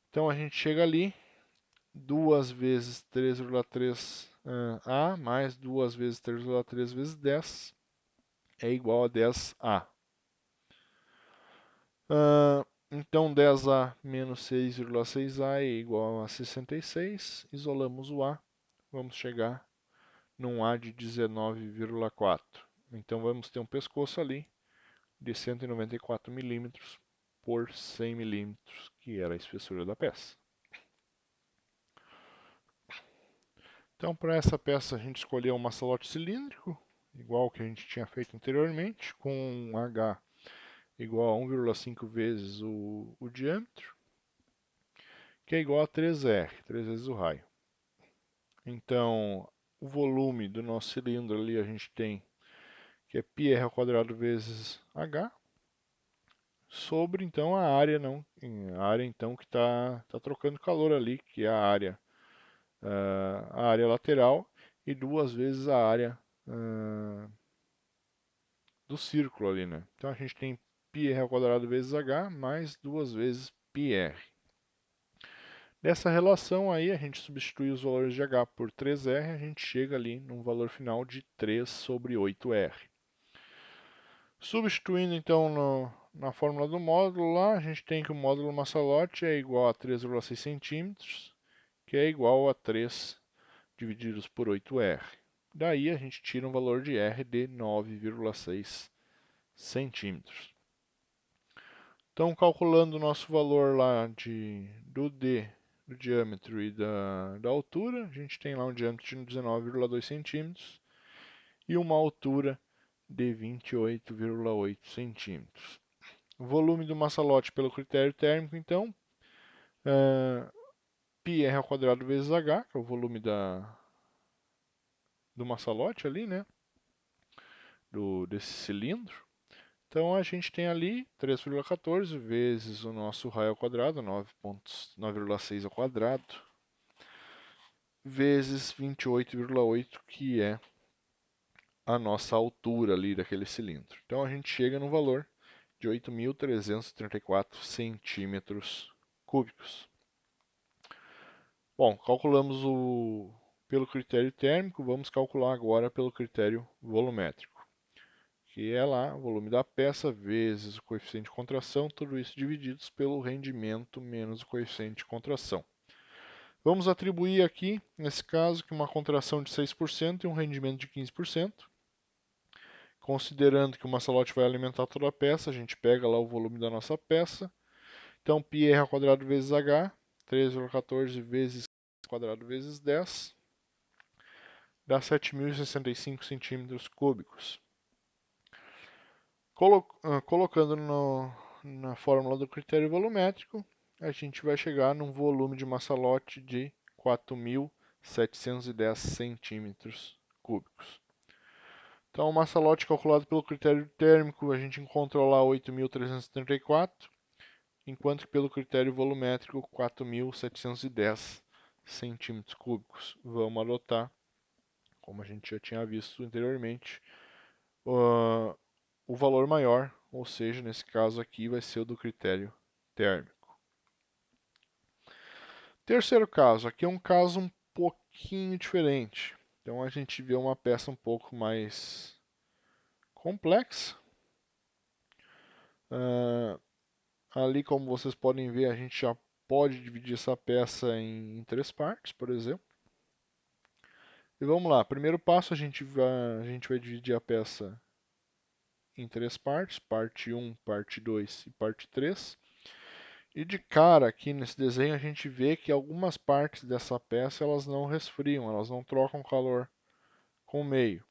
Então a gente chega ali, 2 vezes 3,3 A mais 2 vezes 3,3 vezes 10 é igual a 10A. Então 10A menos 6,6A é igual a 66. Isolamos o A, vamos chegar num A de 19,4. Então vamos ter um pescoço ali de 194 milímetros por 100 milímetros, que era a espessura da peça. Então, para essa peça, a gente escolheu um maçalote cilíndrico, igual que a gente tinha feito anteriormente, com um H igual a 1,5 vezes o diâmetro, que é igual a 3R, 3 vezes o raio. Então, o volume do nosso cilindro ali a gente tem que é πr ao quadrado vezes H, sobre então a área então que está trocando calor ali, que é a área lateral, e 2 vezes a área do círculo ali, né? Então a gente tem πr ao quadrado vezes h mais 2 vezes πr. Dessa relação aí, a gente substitui os valores de h por 3r, a gente chega ali num valor final de 3 sobre 8r. Substituindo então na fórmula do módulo lá, a gente tem que o módulo maçalote é igual a 3,6 centímetros, que é igual a 3 divididos por 8r. Daí a gente tira um valor de r de 9,6 centímetros. Então, calculando o nosso valor lá do D, do diâmetro e da altura, a gente tem lá um diâmetro de 19,2 centímetros e uma altura de 28,8 centímetros. O volume do maçalote pelo critério térmico, então, πr ao quadrado vezes h, que é o volume do maçalote ali, né? Desse cilindro. Então a gente tem ali 3,14 vezes o nosso raio ao quadrado, 9,6 ao quadrado, vezes 28,8, que é a nossa altura ali daquele cilindro. Então a gente chega no valor de 8.334 centímetros cúbicos. Bom, calculamos pelo critério térmico, vamos calcular agora pelo critério volumétrico, que é lá o volume da peça vezes o coeficiente de contração, tudo isso divididos pelo rendimento menos o coeficiente de contração. Vamos atribuir aqui, nesse caso, que uma contração de 6% e um rendimento de 15%. Considerando que o maçalote vai alimentar toda a peça, a gente pega lá o volume da nossa peça. Então, πr ao quadrado vezes h, 3,14 vezes quadrado vezes 10, dá 7.065 centímetros cúbicos. Colocando na fórmula do critério volumétrico, a gente vai chegar num volume de maçalote de 4.710 centímetros cúbicos. Então, o maçalote calculado pelo critério térmico, a gente encontra lá 8.334, enquanto que pelo critério volumétrico, 4.710 centímetros cúbicos. Vamos adotar, como a gente já tinha visto anteriormente, o valor maior, ou seja, nesse caso aqui vai ser o do critério térmico. Terceiro caso, aqui é um caso um pouquinho diferente. Então a gente vê uma peça um pouco mais complexa. Ali, como vocês podem ver, a gente já pode dividir essa peça em 3 partes, por exemplo. E vamos lá, primeiro passo a gente vai dividir a peça em 3 partes, parte 1, parte 2 e parte 3. E de cara aqui nesse desenho a gente vê que algumas partes dessa peça elas não resfriam, elas não trocam calor com o meio.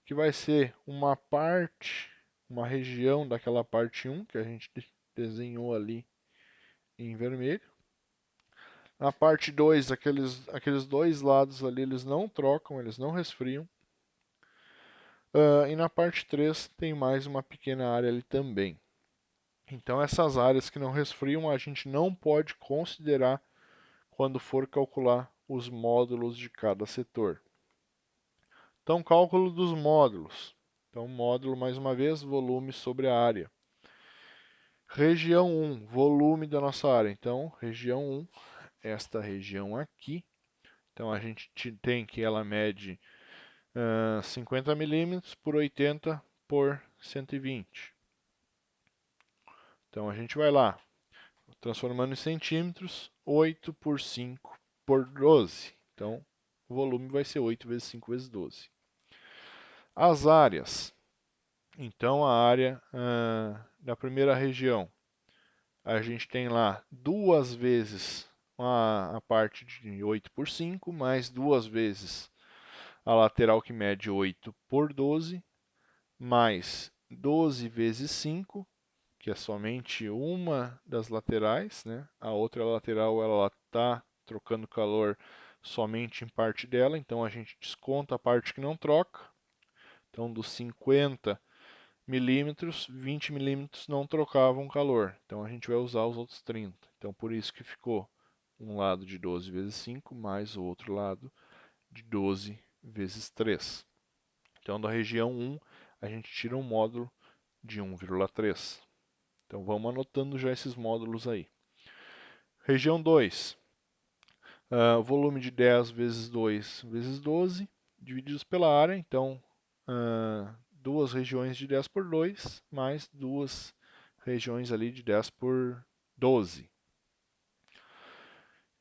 Que vai ser uma parte uma região daquela parte 1 que a gente desenhou ali em vermelho. Na parte 2, aqueles dois lados ali, eles não trocam, eles não resfriam. E na parte 3 tem mais uma pequena área ali também. Então essas áreas que não resfriam a gente não pode considerar quando for calcular os módulos de cada setor. Então, cálculo dos módulos. Então, módulo, mais uma vez, volume sobre a área. Região 1, volume da nossa área. Então, região 1, esta região aqui. Então, a gente tem que ela mede 50 milímetros por 80 por 120. Então, a gente vai lá, transformando em centímetros, 8 por 5 por 12. Então, o volume vai ser 8 vezes 5 vezes 12. As áreas. Então, a área da primeira região, a gente tem lá duas vezes a parte de 8 por 5, mais duas vezes a lateral que mede 8 por 12, mais 12 vezes 5, que é somente uma das laterais, né? A outra lateral ela está trocando calor somente em parte dela, então a gente desconta a parte que não troca. Então, dos 50 milímetros, 20 milímetros não trocavam calor. Então, a gente vai usar os outros 30. Então, por isso que ficou um lado de 12 vezes 5, mais o outro lado de 12 vezes 3. Então, da região 1, a gente tira um módulo de 1,3. Então, vamos anotando já esses módulos aí. Região 2, volume de 10 vezes 2 vezes 12, divididos pela área. Então, duas regiões de 10 por 2, mais duas regiões ali de 10 por 12.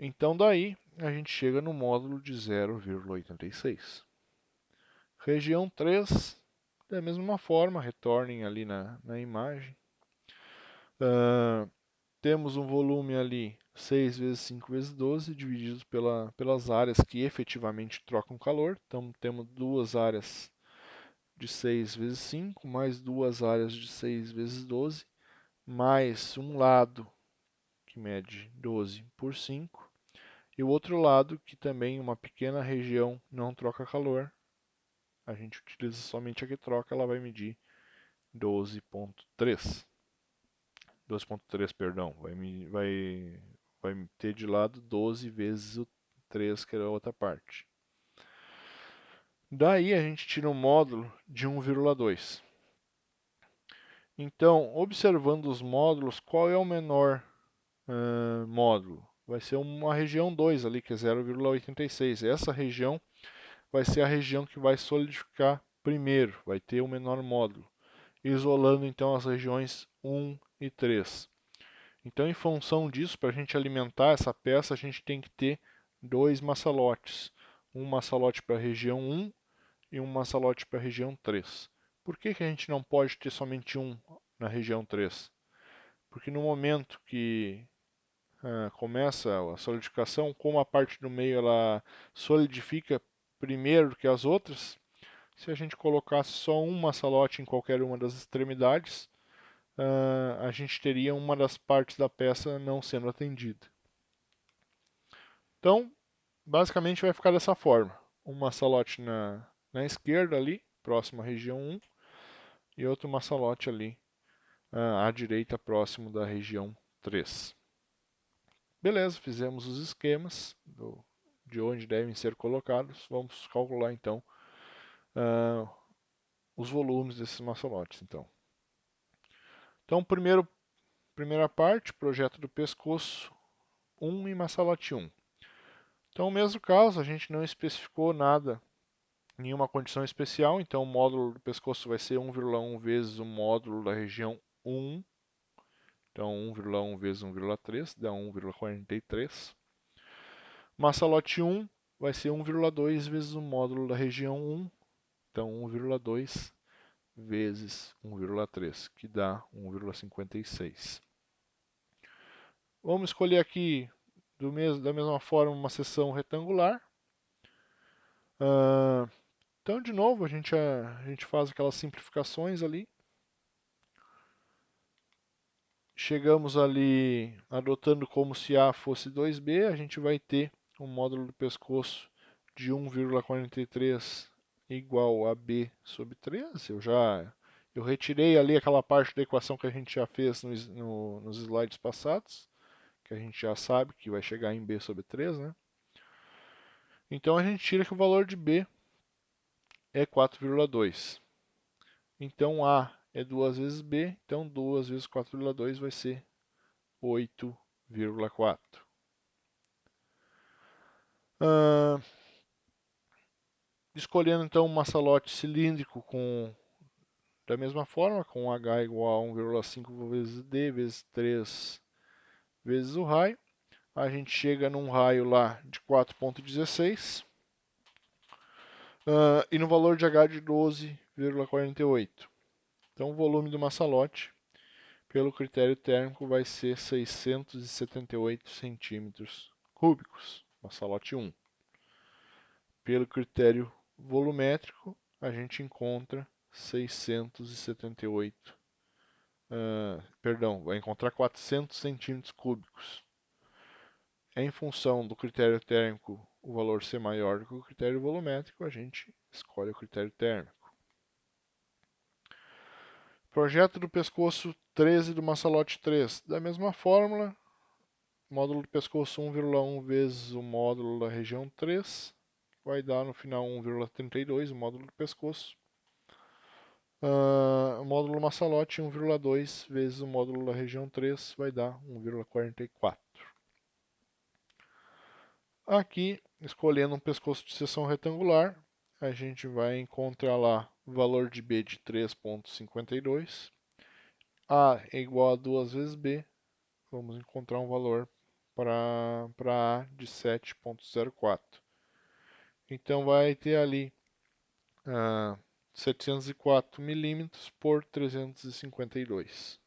Então, daí, a gente chega no módulo de 0,86. Região 3, da mesma forma, retornem ali na imagem. Temos um volume ali 6 vezes 5 vezes 12, divididos pelas áreas que efetivamente trocam calor. Então, temos duas áreas de 6 vezes 5, mais duas áreas de 6 vezes 12, mais um lado que mede 12 por 5, e o outro lado que também uma pequena região não troca calor. A gente utiliza somente a que troca, ela vai medir 12,3. 12,3, perdão, vai ter de lado 12 vezes o 3, que era a outra parte. Daí a gente tira um módulo de 1,2. Então, observando os módulos, qual é o menor módulo? Vai ser uma região 2 ali, que é 0,86. Essa região vai ser a região que vai solidificar primeiro, vai ter o menor módulo, isolando então as regiões 1 e 3. Então, em função disso, para a gente alimentar essa peça, a gente tem que ter dois maçalotes. Um maçalote para a região 1 e um maçalote para a região 3. Por que a gente não pode ter somente um na região 3? Porque no momento que começa a solidificação, como a parte do meio ela solidifica primeiro que as outras, se a gente colocasse só um maçalote em qualquer uma das extremidades, a gente teria uma das partes da peça não sendo atendida. Então, basicamente vai ficar dessa forma. Um maçalote na esquerda ali, próximo à região 1, e outro maçalote ali à direita, próximo da região 3. Beleza, fizemos os esquemas de onde devem ser colocados. Vamos calcular então os volumes desses maçalotes. Então primeira parte, projeto do pescoço 1 e maçalote 1. Então, no mesmo caso, a gente não especificou nada, nenhuma condição especial. Então, o módulo do pescoço vai ser 1,1 vezes o módulo da região 1. Então, 1,1 vezes 1,3 dá 1,43. Maçalote 1 vai ser 1,2 vezes o módulo da região 1. Então, 1,2 vezes 1,3, que dá 1,56. Vamos escolher aqui, da mesma forma, uma seção retangular. Então, de novo, a gente faz aquelas simplificações ali. chegamos ali adotando como se A fosse 2B, a gente vai ter um módulo do pescoço de 1,43 igual a B sobre 3. Eu retirei ali aquela parte da equação que a gente já fez nos slides passados, que a gente já sabe que vai chegar em B sobre 3, né? Então a gente tira que o valor de B é 4,2. Então A é 2 vezes B, então 2 vezes 4,2 vai ser 8,4. Escolhendo então um maçalote cilíndrico da mesma forma, com H igual a 1,5 vezes D vezes 3 vezes o raio, a gente chega num raio lá de 4,16 e no valor de H de 12,48. Então o volume do maçalote, pelo critério térmico, vai ser 678 centímetros cúbicos, maçalote 1. Pelo critério volumétrico, a gente encontra 678, vai encontrar 400 centímetros cúbicos. Em função do critério térmico, o valor ser maior do que o critério volumétrico, a gente escolhe o critério térmico. Projeto do pescoço 13 do maçalote 3. Da mesma fórmula, módulo do pescoço 1,1 vezes o módulo da região 3, vai dar no final 1,32, o módulo do pescoço. O módulo maçalote 1,2 vezes o módulo da região 3 vai dar 1,44. Aqui, escolhendo um pescoço de seção retangular, a gente vai encontrar lá o valor de B de 3,52. A é igual a 2 vezes B. Vamos encontrar um valor para A de 7,04. Então vai ter ali 704 milímetros por 352.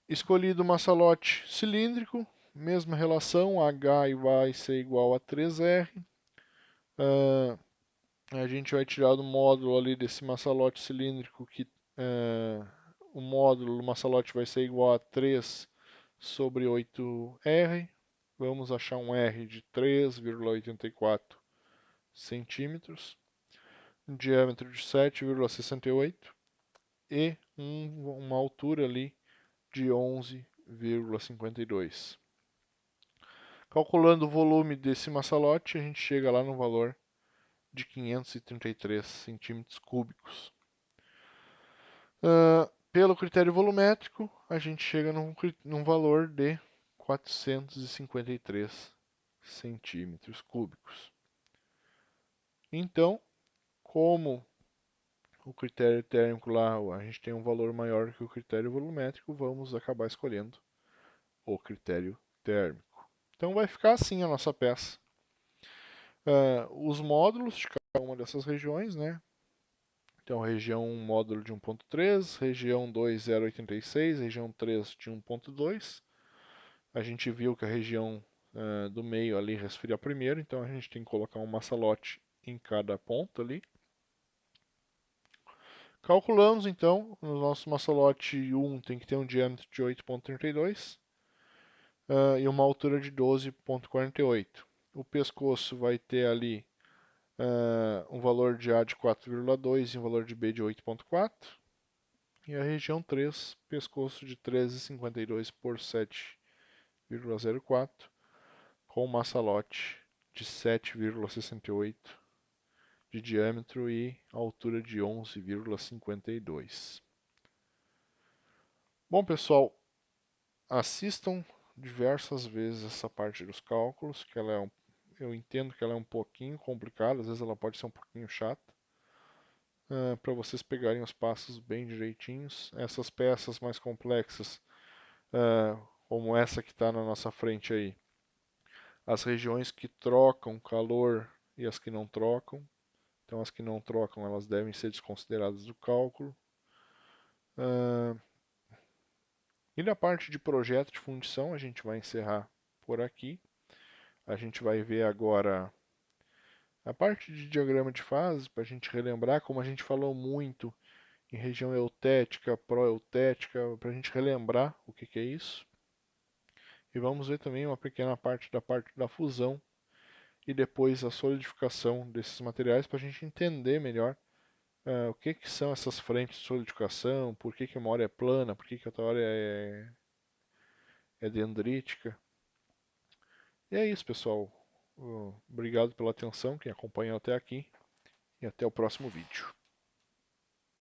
Escolhido o maçalote cilíndrico, mesma relação, H vai ser igual a 3R. A gente vai tirar do módulo ali desse maçalote cilíndrico que o módulo do maçalote vai ser igual a 3 sobre 8R. Vamos achar um R de 3,84 centímetros, um diâmetro de 7,68 e uma altura ali de 11,52. Calculando o volume desse maçalote, a gente chega lá no valor de 533 centímetros cúbicos. Pelo critério volumétrico, a gente chega num valor de 453 centímetros cúbicos. Então, como o critério térmico lá, a gente tem um valor maior que o critério volumétrico, vamos acabar escolhendo o critério térmico. Então vai ficar assim a nossa peça. Os módulos de cada uma dessas regiões, né? Então, região 1, módulo de 1.3, região 2, 0,86, região 3 de 1.2. A gente viu que a região do meio ali resfria primeiro, então a gente tem que colocar um maçalote em cada ponto ali. Calculamos então, no nosso maçalote 1 tem que ter um diâmetro de 8,32 e uma altura de 12,48. O pescoço vai ter ali um valor de A de 4,2 e um valor de B de 8,4. E a região 3, pescoço de 13,52 por 7,04, com maçalote de 7,68 de diâmetro e altura de 11,52. Bom, pessoal, assistam diversas vezes essa parte dos cálculos, que eu entendo que ela é um pouquinho complicada, às vezes ela pode ser um pouquinho chata, para vocês pegarem os passos bem direitinhos. Essas peças mais complexas, como essa que está na nossa frente aí, as regiões que trocam calor e as que não trocam. Então, as que não trocam, elas devem ser desconsideradas do cálculo. E na parte de projeto de fundição, a gente vai encerrar por aqui. A gente vai ver agora a parte de diagrama de fases, para a gente relembrar, como a gente falou muito em região eutética, proeutética, para a gente relembrar o que é isso. E vamos ver também uma pequena parte da fusão e depois a solidificação desses materiais para a gente entender melhor o que são essas frentes de solidificação, por que uma hora é plana, por que outra hora é dendrítica. E é isso, pessoal. Obrigado pela atenção, quem acompanhou até aqui, e até o próximo vídeo.